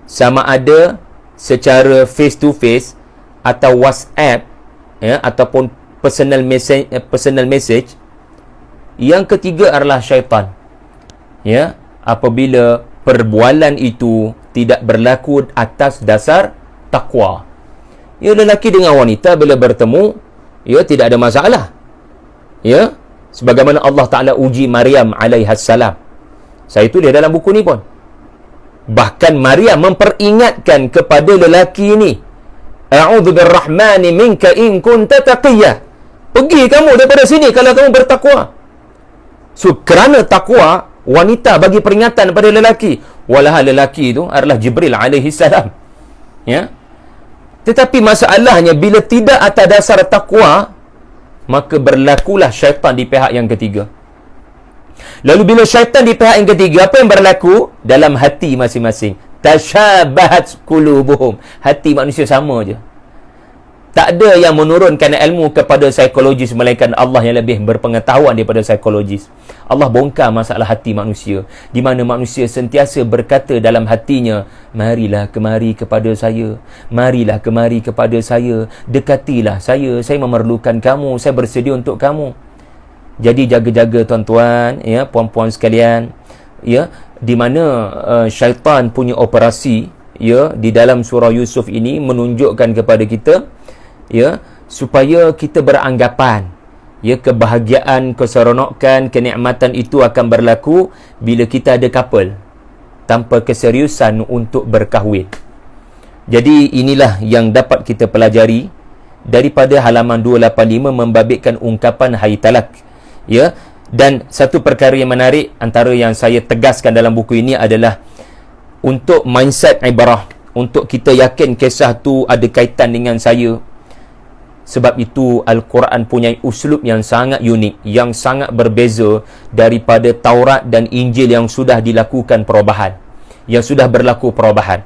sama ada secara face to face atau WhatsApp, ya, ataupun personal message, yang ketiga adalah syaitan. Ya, apabila perbualan itu tidak berlaku atas dasar takwa. Ya, lelaki dengan wanita bila bertemu, ya, tidak ada masalah. Ya, sebagaimana Allah Ta'ala uji Maryam alaihassalam. Saya tulis dalam buku ni pun. Bahkan Maryam memperingatkan kepada lelaki ini, A'udzu birrahmani minka in kunta taqiyya. Pergi kamu daripada sini kalau kamu bertakwa. So, kerana takwa, wanita bagi peringatan pada lelaki. Walahal lelaki itu adalah Jibril alaihi salam. Ya. Tetapi masalahnya bila tidak atas dasar takwa, maka berlakulah syaitan di pihak yang ketiga. Lalu bila syaitan di pihak yang ketiga, apa yang berlaku? Dalam hati masing-masing. Tashabahat qulubuhum. Hati manusia sama je. Tak ada yang menurunkan ilmu kepada psikologis melainkan Allah yang lebih berpengetahuan daripada psikologis. Allah bongkar masalah hati manusia, di mana manusia sentiasa berkata dalam hatinya, marilah kemari kepada saya, marilah kemari kepada saya, dekatilah saya memerlukan kamu, saya bersedia untuk kamu. Jadi jaga-jaga tuan-tuan, ya, puan-puan sekalian, ya, di mana syaitan punya operasi, ya, di dalam surah Yusuf ini menunjukkan kepada kita, ya, supaya kita beranggapan, ya, kebahagiaan, keseronokan, kenikmatan itu akan berlaku bila kita ada couple tanpa keseriusan untuk berkahwin. Jadi inilah yang dapat kita pelajari daripada halaman 285 membabitkan ungkapan hai talak. Ya, dan satu perkara yang menarik antara yang saya tegaskan dalam buku ini adalah untuk mindset ibarah, untuk kita yakin kisah tu ada kaitan dengan saya. Sebab itu Al-Quran punya uslub yang sangat unik, yang sangat berbeza daripada Taurat dan Injil yang sudah dilakukan perubahan, yang sudah berlaku perubahan.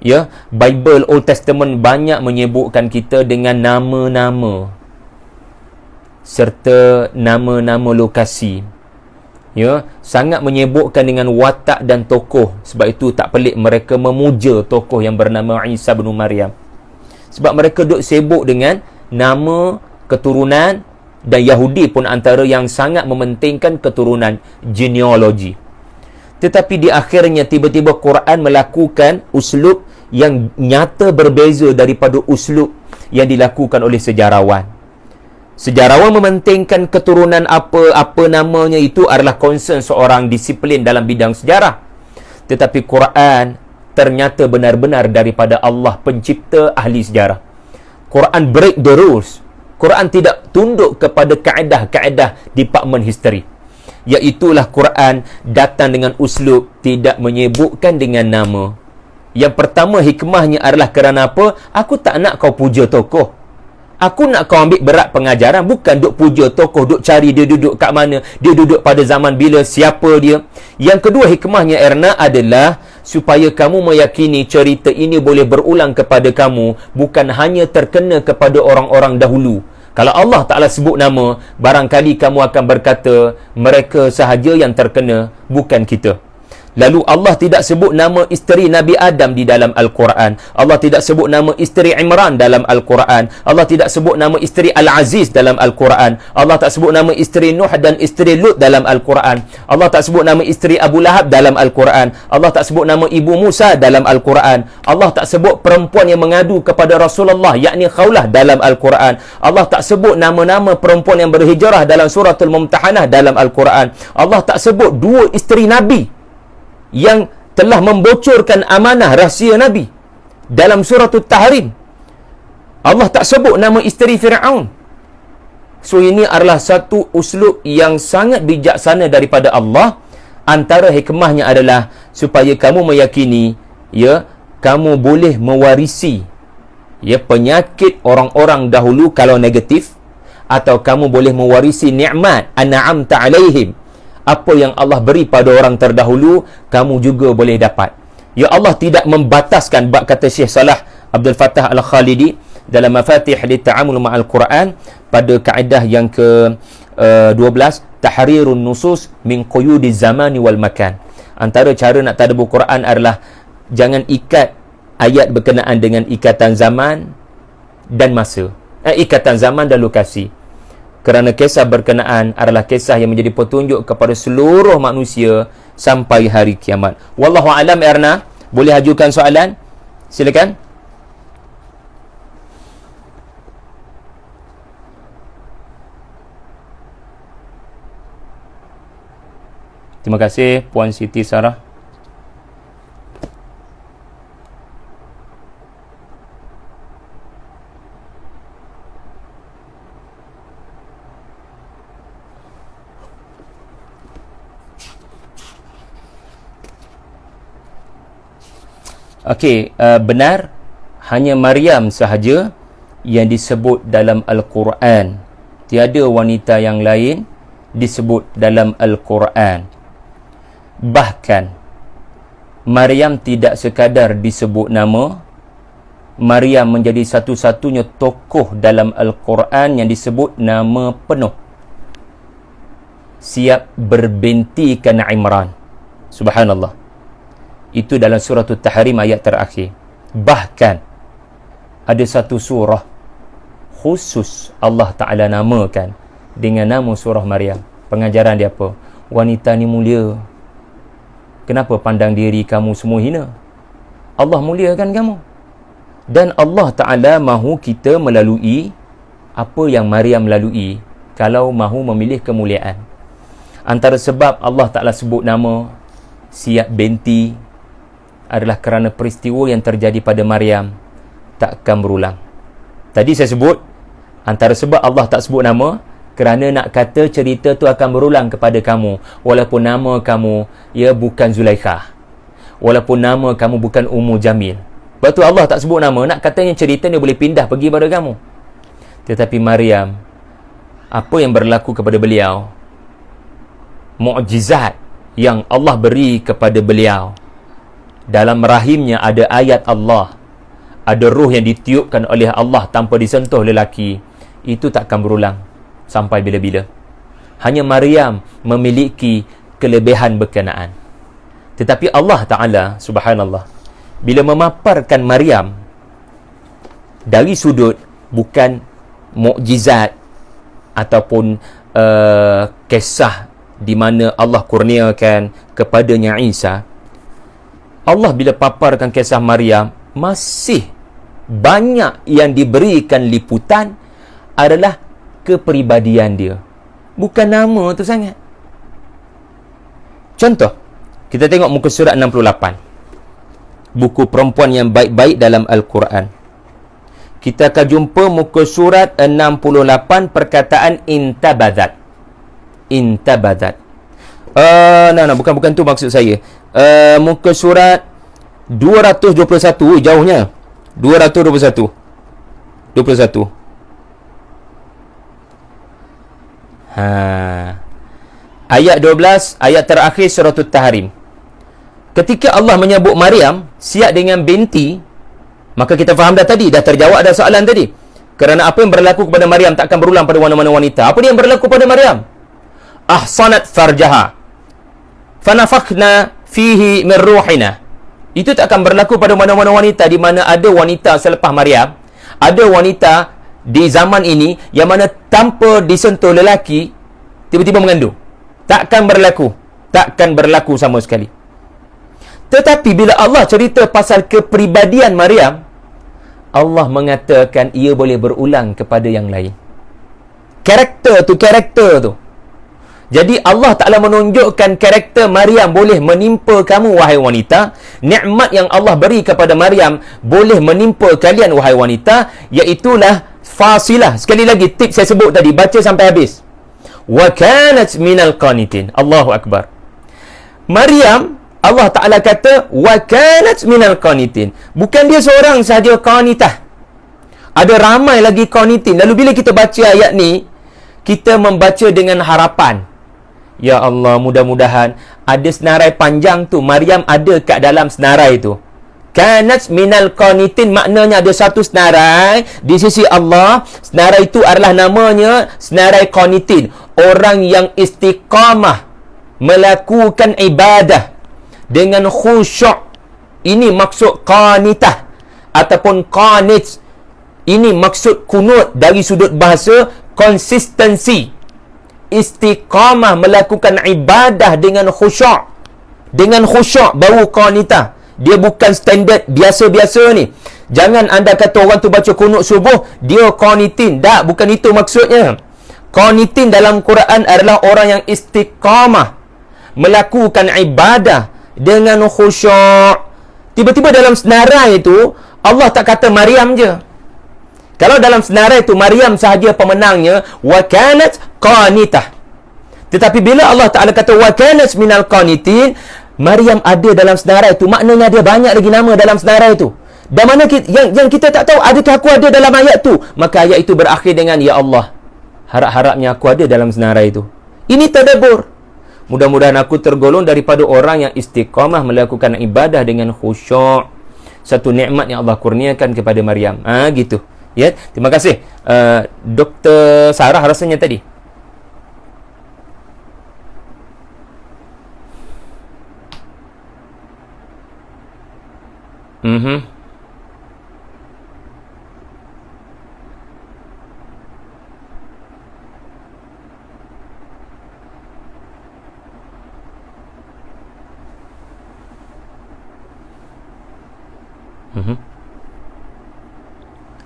Ya, Bible Old Testament banyak menyebutkan kita dengan nama-nama serta nama-nama lokasi. Ya, sangat menyebutkan dengan watak dan tokoh. Sebab itu tak pelik mereka memuja tokoh yang bernama Isa bin Maryam. Sebab mereka duk sibuk dengan nama, keturunan, dan Yahudi pun antara yang sangat mementingkan keturunan, genealogi. Tetapi di akhirnya tiba-tiba Quran melakukan uslub yang nyata berbeza daripada uslub yang dilakukan oleh sejarawan. Sejarawan mementingkan keturunan apa namanya itu adalah concern seorang disiplin dalam bidang sejarah. Tetapi Quran ternyata benar-benar daripada Allah pencipta ahli sejarah. Quran break the rules. Quran tidak tunduk kepada kaedah-kaedah department history. Iaitulah Quran datang dengan uslub tidak menyebutkan dengan nama. Yang pertama hikmahnya adalah kerana apa? Aku tak nak kau puja tokoh. Aku nak kau ambil berat pengajaran, bukan duk puja tokoh, duk cari dia duduk kat mana, dia duduk pada zaman bila, siapa dia. Yang kedua hikmahnya Erna adalah supaya kamu meyakini cerita ini boleh berulang kepada kamu, bukan hanya terkena kepada orang-orang dahulu. Kalau Allah Ta'ala sebut nama, barangkali kamu akan berkata, mereka sahaja yang terkena, bukan kita. Lalu Allah tidak sebut nama isteri Nabi Adam di dalam Al-Quran. Allah tidak sebut nama isteri Imran dalam Al-Quran. Allah tidak sebut nama isteri Al-Aziz dalam Al-Quran. Allah tak sebut nama isteri Nuh dan isteri Lut dalam Al-Quran. Allah tak sebut nama isteri Abu Lahab dalam Al-Quran. Allah tak sebut nama ibu Musa dalam Al-Quran. Allah tak sebut perempuan yang mengadu kepada Rasulullah, yakni Khawlah, dalam Al-Quran. Allah tak sebut nama-nama perempuan yang berhijrah dalam suratul Mumtahanah dalam Al-Quran. Allah tak sebut dua isteri Nabi yang telah membocorkan amanah rahsia Nabi dalam suratul Tahrim. Allah tak sebut nama isteri Fir'aun. So ini adalah satu uslub yang sangat bijaksana daripada Allah Antara hikmahnya adalah supaya kamu meyakini, ya, kamu boleh mewarisi, ya, penyakit orang-orang dahulu kalau negatif, atau kamu boleh mewarisi nikmat an'amta alaihim, apa yang Allah beri pada orang terdahulu, kamu juga boleh dapat. Ya, Allah tidak membataskan, bab kata Syekh Salah Abdul Fattah Al-Khalidi dalam Mafatih Litta'amul Ma'al Quran pada kaedah yang ke 12, tahrirun nusus min quyudiz zamani wal makan. Antara cara nak tadabbur Quran adalah jangan ikat ayat berkenaan dengan ikatan zaman dan masa, ikatan zaman dan lokasi, kerana kisah berkenaan adalah kisah yang menjadi petunjuk kepada seluruh manusia sampai hari kiamat. Wallahu alam. Erna, boleh ajukan soalan? Silakan. Terima kasih Puan Siti Sarah. Okey, benar, hanya Maryam sahaja yang disebut dalam Al-Quran. Tiada wanita yang lain disebut dalam Al-Quran. Bahkan Maryam tidak sekadar disebut nama, Maryam menjadi satu-satunya tokoh dalam Al-Quran yang disebut nama penuh. Siap berbintikan Imran. Subhanallah. Itu dalam surah At-Tahrim ayat terakhir. Bahkan ada satu surah khusus Allah Ta'ala namakan dengan nama surah Maryam. Pengajaran dia apa? Wanita ni mulia. Kenapa pandang diri kamu semua hina? Allah muliakan kamu. Dan Allah Ta'ala mahu kita melalui apa yang Maryam lalui kalau mahu memilih kemuliaan. Antara sebab Allah Ta'ala sebut nama Siap binti adalah kerana peristiwa yang terjadi pada Maryam takkan berulang. Tadi saya sebut antara sebab Allah tak sebut nama kerana nak kata cerita tu akan berulang kepada kamu, walaupun nama kamu ya bukan Zulaikha, walaupun nama kamu bukan Ummu Jamil. Sebab tu Allah tak sebut nama, nak katanya cerita ni boleh pindah pergi pada kamu. Tetapi Maryam, apa yang berlaku kepada beliau, mukjizat yang Allah beri kepada beliau. Dalam rahimnya ada ayat Allah, ada ruh yang ditiupkan oleh Allah tanpa disentuh lelaki. Itu takkan berulang sampai bila-bila. Hanya Maryam memiliki kelebihan berkenaan. Tetapi Allah Ta'ala, subhanallah, bila memaparkan Maryam dari sudut bukan mukjizat ataupun kisah di mana Allah kurniakan kepadanya Isa, Allah bila paparkan kisah Maryam, masih banyak yang diberikan liputan adalah kepribadian dia, bukan nama tu sangat. Contoh, kita tengok muka surat 68, buku perempuan yang baik-baik dalam Al-Quran. Kita akan jumpa muka surat 68 perkataan intabadat. Intabadat. Bukan tu maksud saya. Muka surat 221, jauhnya. 221. Ayat 12, ayat terakhir surah At-Tahrim. Ketika Allah menyebut Maryam siap dengan binti, maka kita faham dah tadi, dah terjawab dah soalan tadi. Kerana apa yang berlaku kepada Maryam takkan berulang pada mana-mana wanita. Apa dia yang berlaku pada Maryam? Ahsanat farjaha fanafakhna fihi min ruhina. Itu tak akan berlaku pada mana-mana wanita, di mana ada wanita selepas Maryam, ada wanita di zaman ini yang mana tanpa disentuh lelaki tiba-tiba mengandung. Takkan berlaku sama sekali. Tetapi bila Allah cerita pasal kepribadian Maryam, Allah mengatakan ia boleh berulang kepada yang lain. Karakter tu. Jadi Allah Ta'ala menunjukkan karakter Maryam boleh menimpa kamu, wahai wanita. Nikmat yang Allah beri kepada Maryam boleh menimpa kalian, wahai wanita. Iaitulah fasilah. Sekali lagi, tips saya sebut tadi, baca sampai habis. Wa kanat minal qanitin. Allahu Akbar. Maryam, Allah Ta'ala kata, wa kanat minal qanitin. Bukan dia seorang sahaja qanitah. Ada ramai lagi qanitin. Lalu bila kita baca ayat ni, kita membaca dengan harapan. Ya Allah, mudah-mudahan ada senarai panjang tu. Maryam ada kat dalam senarai tu. Kanat minal qanitin, maknanya ada satu senarai di sisi Allah. Senarai itu adalah namanya senarai qanitin. Orang yang istiqamah melakukan ibadah dengan khusyuk. Ini maksud qanitah ataupun qanit. Ini maksud kunut dari sudut bahasa konsistensi. Istiqamah melakukan ibadah dengan khusyuk. Dengan khusyuk baru qanitah. Dia bukan standard biasa-biasa ni. Jangan anda kata orang tu baca kunut subuh, dia qanitin. Tak, bukan itu maksudnya. Qanitin dalam Quran adalah orang yang istiqamah melakukan ibadah dengan khusyuk. Tiba-tiba dalam senarai itu, Allah tak kata Maryam je. Kalau dalam senarai itu Maryam sahaja pemenangnya, wa kanat qanitah. Tetapi bila Allah Ta'ala kata wa kanat minal qanitin, Maryam ada dalam senarai itu, maknanya ada banyak lagi nama dalam senarai itu. Dan mana yang kita tak tahu, adakah aku ada dalam ayat tu? Maka ayat itu berakhir dengan, ya Allah, harap-harapnya aku ada dalam senarai itu. Ini tadabbur. Mudah-mudahan aku tergolong daripada orang yang istiqamah melakukan ibadah dengan khusyuk. Satu nikmat yang Allah kurniakan kepada Maryam. Gitu. Ya, terima kasih. Dr. Sarah rasanya tadi.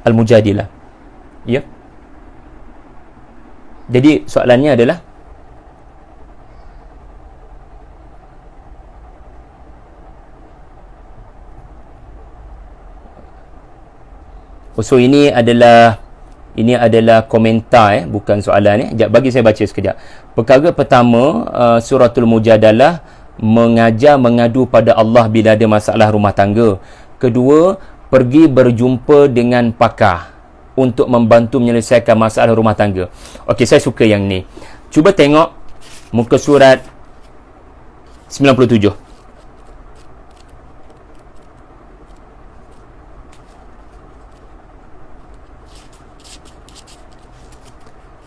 Al-Mujadilah. Ya. Jadi soalannya adalah, so ini adalah komentar, bukan soalan. Sekejap, bagi saya baca sekejap. Perkara pertama, suratul Mujadalah mengadu pada Allah bila ada masalah rumah tangga. Kedua, pergi berjumpa dengan pakar untuk membantu menyelesaikan masalah rumah tangga. Okey, saya suka yang ni. Cuba tengok muka surat 97.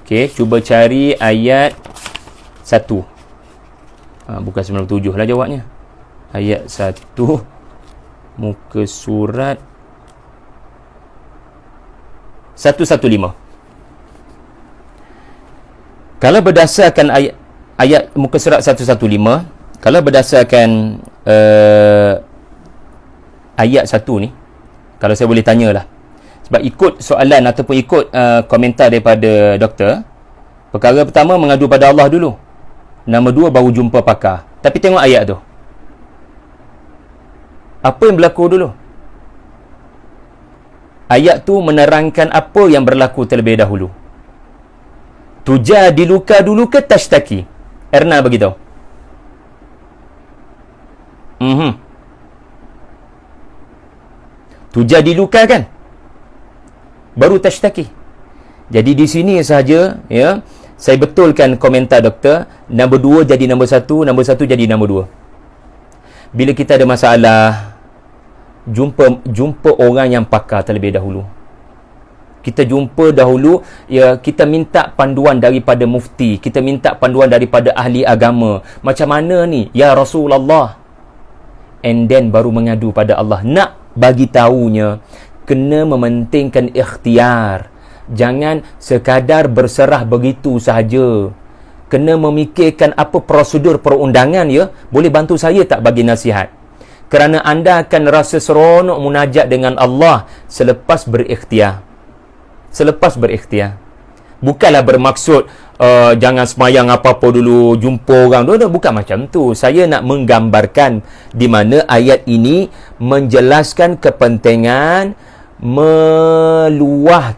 Okey, cuba cari ayat 1. Bukan 97 lah jawabnya. Ayat 1, muka surat 115. Kalau berdasarkan ayat muka surat 115, kalau berdasarkan ayat 1 ni, kalau saya boleh tanyalah, sebab ikut soalan ataupun ikut komentar daripada doktor, perkara pertama mengadu pada Allah dulu, nombor 2 baru jumpa pakar. Tapi tengok ayat tu, apa yang berlaku dulu? Ayat tu menerangkan apa yang berlaku terlebih dahulu. Tujadiluka dulu ke tashtaki? Erna beritahu. Tujadiluka kan? Baru tashtaki. Jadi di sini sahaja, ya, saya betulkan komentar doktor. Nombor 2 jadi nombor 1, nombor 1 jadi nombor 2. Bila kita ada masalah, jumpa orang yang pakar terlebih dahulu. Kita jumpa dahulu, ya, kita minta panduan daripada mufti, kita minta panduan daripada ahli agama. Macam mana ni ya Rasulullah? And then baru mengadu pada Allah. Nak bagi tahunya, kena mementingkan ikhtiar. Jangan sekadar berserah begitu sahaja. Kena memikirkan apa prosedur perundangan, ya. Boleh bantu saya tak bagi nasihat? Kerana anda akan rasa seronok munajat dengan Allah selepas berikhtiar. Selepas berikhtiar. Bukanlah bermaksud jangan semayang apa-apa dulu, jumpa orang dulu. Bukan macam tu. Saya nak menggambarkan di mana ayat ini menjelaskan kepentingan meluahkan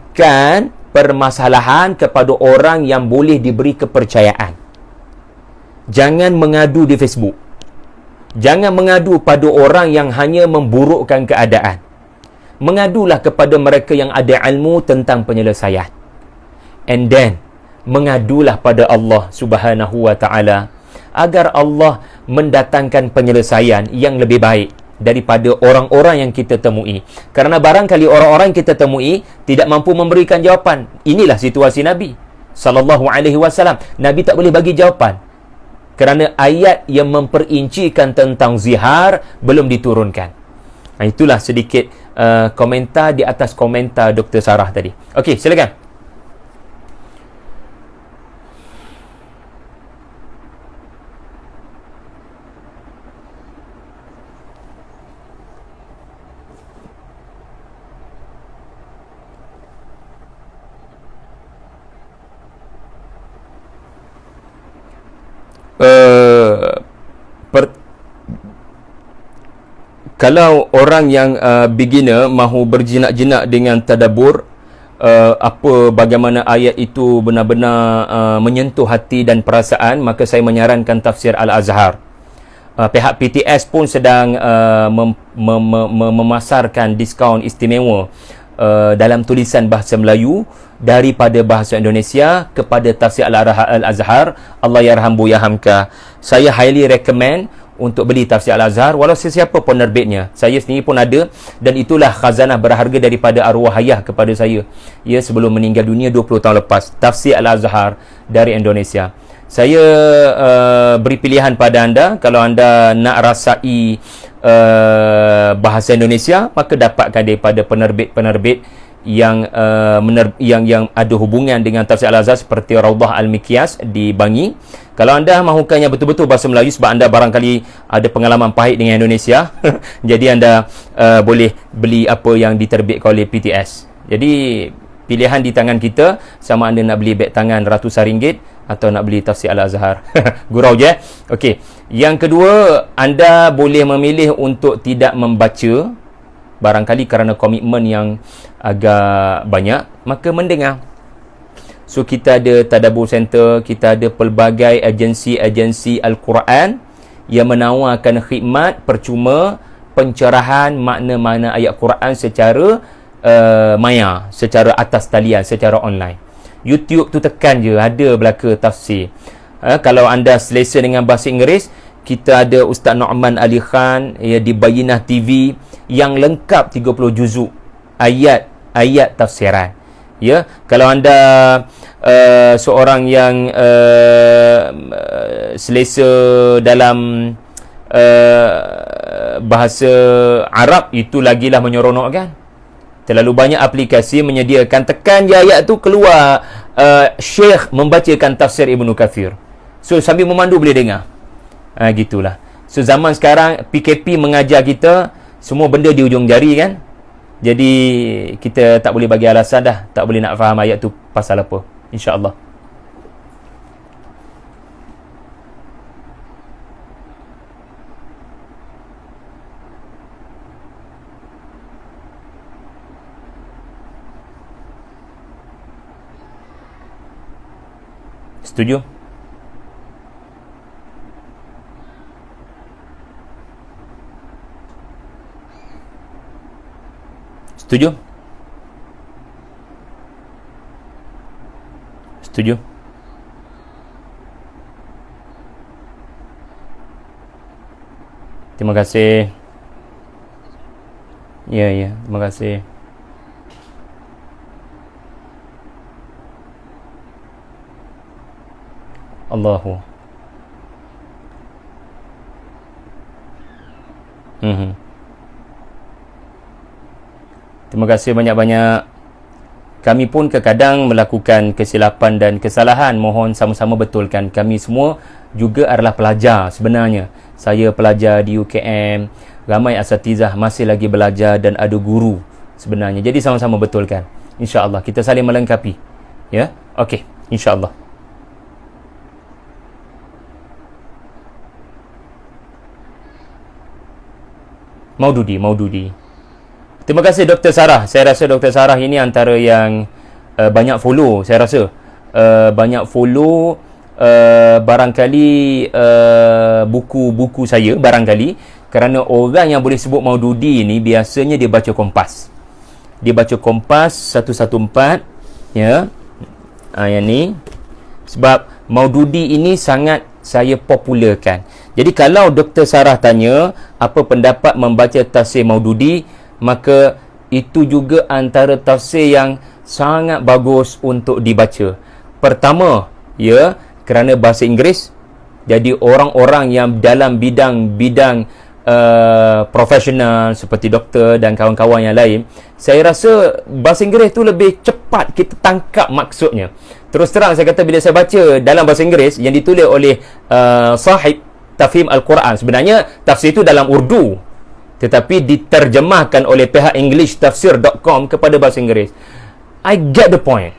permasalahan kepada orang yang boleh diberi kepercayaan. Jangan mengadu di Facebook. Jangan mengadu pada orang yang hanya memburukkan keadaan. Mengadulah kepada mereka yang ada ilmu tentang penyelesaian. And then, mengadulah pada Allah Subhanahu wa ta'ala agar Allah mendatangkan penyelesaian yang lebih baik daripada orang-orang yang kita temui. Kerana barangkali orang-orang yang kita temui tidak mampu memberikan jawapan. Inilah situasi Nabi sallallahu alaihi wasallam. Nabi tak boleh bagi jawapan kerana ayat yang memperincikan tentang zihar belum diturunkan. Itulah sedikit komentar di atas komentar Dr. Sarah tadi. Okey, silakan. Kalau orang yang beginner mahu berjinak-jinak dengan tadabbur, bagaimana ayat itu benar-benar menyentuh hati dan perasaan, maka saya menyarankan tafsir Al-Azhar. Pihak PTS pun sedang memasarkan diskaun istimewa dalam tulisan bahasa Melayu daripada bahasa Indonesia kepada tafsir Al-Azhar. Allah yarham Buya Hamka. Saya highly recommend untuk beli tafsir Al-Azhar, walau sesiapa penerbitnya. Saya sendiri pun ada, dan itulah khazanah berharga daripada arwah ayah kepada saya, ya, sebelum meninggal dunia 20 tahun lepas. Tafsir Al-Azhar dari Indonesia. Saya beri pilihan pada anda. Kalau anda nak rasai bahasa Indonesia, maka dapatkan daripada penerbit-penerbit yang ada hubungan dengan tafsir Al-Azhar seperti Raudah Al-Mikyas di Bangi. Kalau anda mahukannya betul-betul bahasa Melayu sebab anda barangkali ada pengalaman pahit dengan Indonesia, jadi anda boleh beli apa yang diterbitkan oleh PTS. Jadi pilihan di tangan kita, sama anda nak beli beg tangan ratusan ringgit atau nak beli tafsir Al-Azhar. Gurau je. Okey. Yang kedua, anda boleh memilih untuk tidak membaca, barangkali kerana komitmen yang agak banyak, maka mendengar. So kita ada Tadabbur Center, kita ada pelbagai agensi-agensi Al-Quran yang menawarkan khidmat percuma pencerahan makna-makna ayat Quran secara maya, secara atas talian, secara online. YouTube tu tekan je, ada belaka tafsir. Kalau anda selesa dengan bahasa Inggeris, kita ada Ustaz Nu'man Ali Khan ya, di Bayinah TV yang lengkap 30 juzuk ayat tafsiran. Ya, kalau anda seorang yang selesa dalam bahasa Arab, itu lagilah menyeronokkan. Terlalu banyak aplikasi menyediakan, tekan je ayat tu keluar Syekh membacakan tafsir Ibnu Kathir. So sambil memandu boleh dengar. Gitulah. So zaman sekarang PKP mengajar kita semua benda di ujung jari kan. Jadi kita tak boleh bagi alasan dah, tak boleh nak faham ayat tu pasal apa. InsyaAllah. Setuju? Setuju? Setuju? Terima kasih. Ya, terima kasih. Allahu. Terima kasih banyak-banyak. Kami pun kadang melakukan kesilapan dan kesalahan. Mohon sama-sama betulkan. Kami semua juga adalah pelajar sebenarnya. Saya pelajar di UKM. Ramai asatizah masih lagi belajar dan ada guru sebenarnya. Jadi sama-sama betulkan. InsyaAllah. Kita saling melengkapi. Ya? Okey. InsyaAllah. Maududi. Terima kasih Dr. Sarah. Saya rasa Dr. Sarah ini antara yang banyak follow. Saya rasa banyak follow barangkali buku-buku saya, barangkali, kerana orang yang boleh sebut Maududi ni biasanya dia baca Kompas. Dia baca Kompas 114, ya. Yang ni sebab Maududi ini sangat saya popularkan. Jadi kalau Dr. Sarah tanya apa pendapat membaca tafsir Maududi, maka itu juga antara tafsir yang sangat bagus untuk dibaca. Pertama, ya, kerana bahasa Inggeris. Jadi orang-orang yang dalam bidang profesional seperti doktor dan kawan-kawan yang lain, saya rasa bahasa Inggeris tu lebih cepat kita tangkap maksudnya. Terus terang saya kata, bila saya baca dalam bahasa Inggeris yang ditulis oleh sahib Tafhim Al-Quran, sebenarnya tafsir itu dalam Urdu tetapi diterjemahkan oleh pihak englishtafsir.com kepada bahasa Inggeris. I get the point.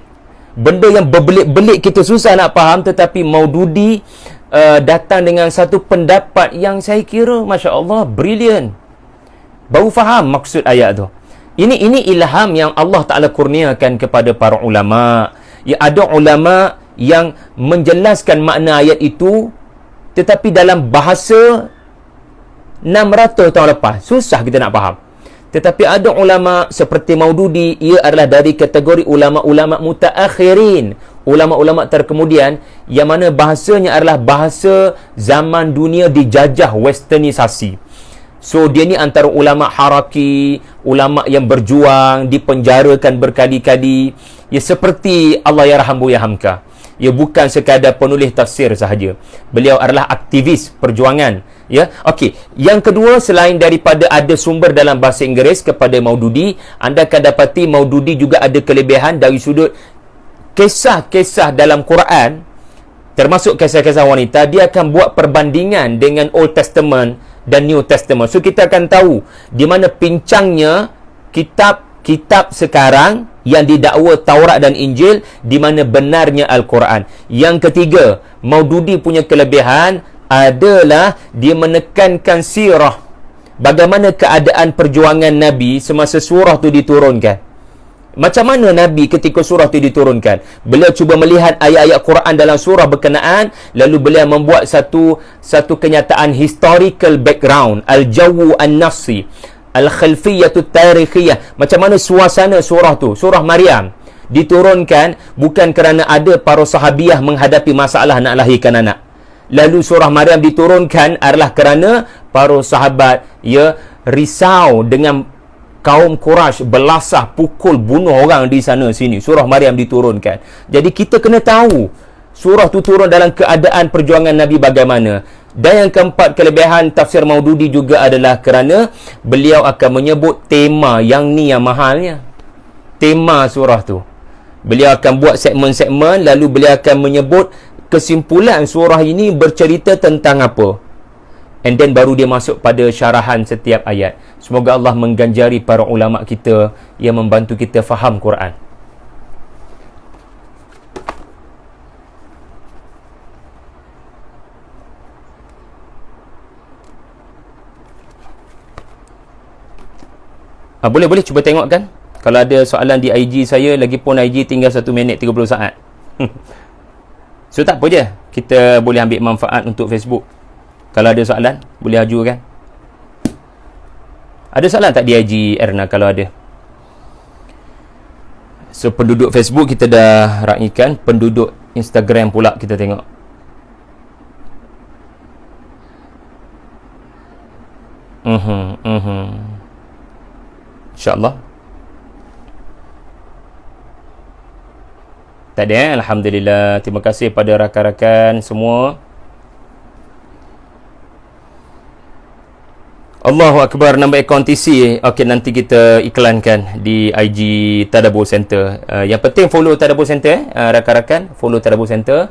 Benda yang berbelit-belit kita susah nak faham, tetapi Maududi datang dengan satu pendapat yang saya kira Masya Allah brilliant. Baru faham maksud ayat tu. Ini ilham yang Allah Ta'ala kurniakan kepada para ulama. Ya, ada ulama yang menjelaskan makna ayat itu tetapi dalam bahasa 600 tahun lepas, susah kita nak faham. Tetapi ada ulama seperti Maududi, ia adalah dari kategori ulama-ulama mutaakhirin, ulama-ulama terkemudian, yang mana bahasanya adalah bahasa zaman dunia dijajah westernisasi. So dia ni antara ulama haraki, ulama yang berjuang, dipenjarakan berkali-kali. Ya, seperti Allah yarhamhu yarhamka. Ya, bukan sekadar penulis tafsir sahaja. Beliau adalah aktivis perjuangan. Ya, okey. Yang kedua, selain daripada ada sumber dalam bahasa Inggeris kepada Maududi, anda akan dapati Maududi juga ada kelebihan dari sudut kisah-kisah dalam Quran, termasuk kisah-kisah wanita. Dia akan buat perbandingan dengan Old Testament dan New Testament. So kita akan tahu di mana pincangnya kitab sekarang yang didakwa Taurat dan Injil, di mana benarnya Al-Quran. Yang ketiga, Maududi punya kelebihan adalah dia menekankan sirah, bagaimana keadaan perjuangan Nabi semasa surah tu diturunkan. Macam mana Nabi ketika surah tu diturunkan? Beliau cuba melihat ayat-ayat Quran dalam surah berkenaan, lalu beliau membuat satu kenyataan historical background, al-jawu an-nafsi, al-khalfiyatut tarikhiyah. Macam mana suasana surah tu, surah Maryam diturunkan bukan kerana ada para sahabiah menghadapi masalah nak lahirkan anak. Lalu surah Maryam diturunkan adalah kerana para sahabat, ya, risau dengan kaum Quraisy, belasah, pukul, bunuh orang di sana sini. Surah Maryam diturunkan. Jadi kita kena tahu surah tu turun dalam keadaan perjuangan Nabi bagaimana. Dan yang keempat, kelebihan tafsir Maududi juga adalah kerana beliau akan menyebut tema yang ni yang mahalnya. Tema surah tu. Beliau akan buat segmen-segmen, lalu beliau akan menyebut kesimpulan surah ini bercerita tentang apa. And then baru dia masuk pada syarahan setiap ayat. Semoga Allah mengganjari para ulama kita yang membantu kita faham Quran. Boleh cuba tengok kan. Kalau ada soalan di IG saya, lagipun IG tinggal 1 minit 30 saat. So tak apa je, kita boleh ambil manfaat untuk Facebook. Kalau ada soalan, boleh ajukan. Ada soalan tak di IG Erna kalau ada? So penduduk Facebook kita dah raikan, penduduk Instagram pula kita tengok. InsyaAllah. Tak ada, Alhamdulillah. Terima kasih pada rakan-rakan semua. Allahu Akbar, nombor akaun TC. Okey, nanti kita iklankan di IG Tadabbur Center. Yang penting follow Tadabbur Center, rakan-rakan. Follow Tadabbur Center.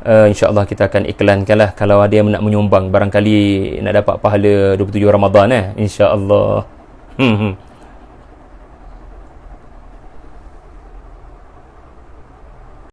InsyaAllah kita akan iklankan lah kalau ada yang nak menyumbang. Barangkali nak dapat pahala 27 Ramadan. InsyaAllah.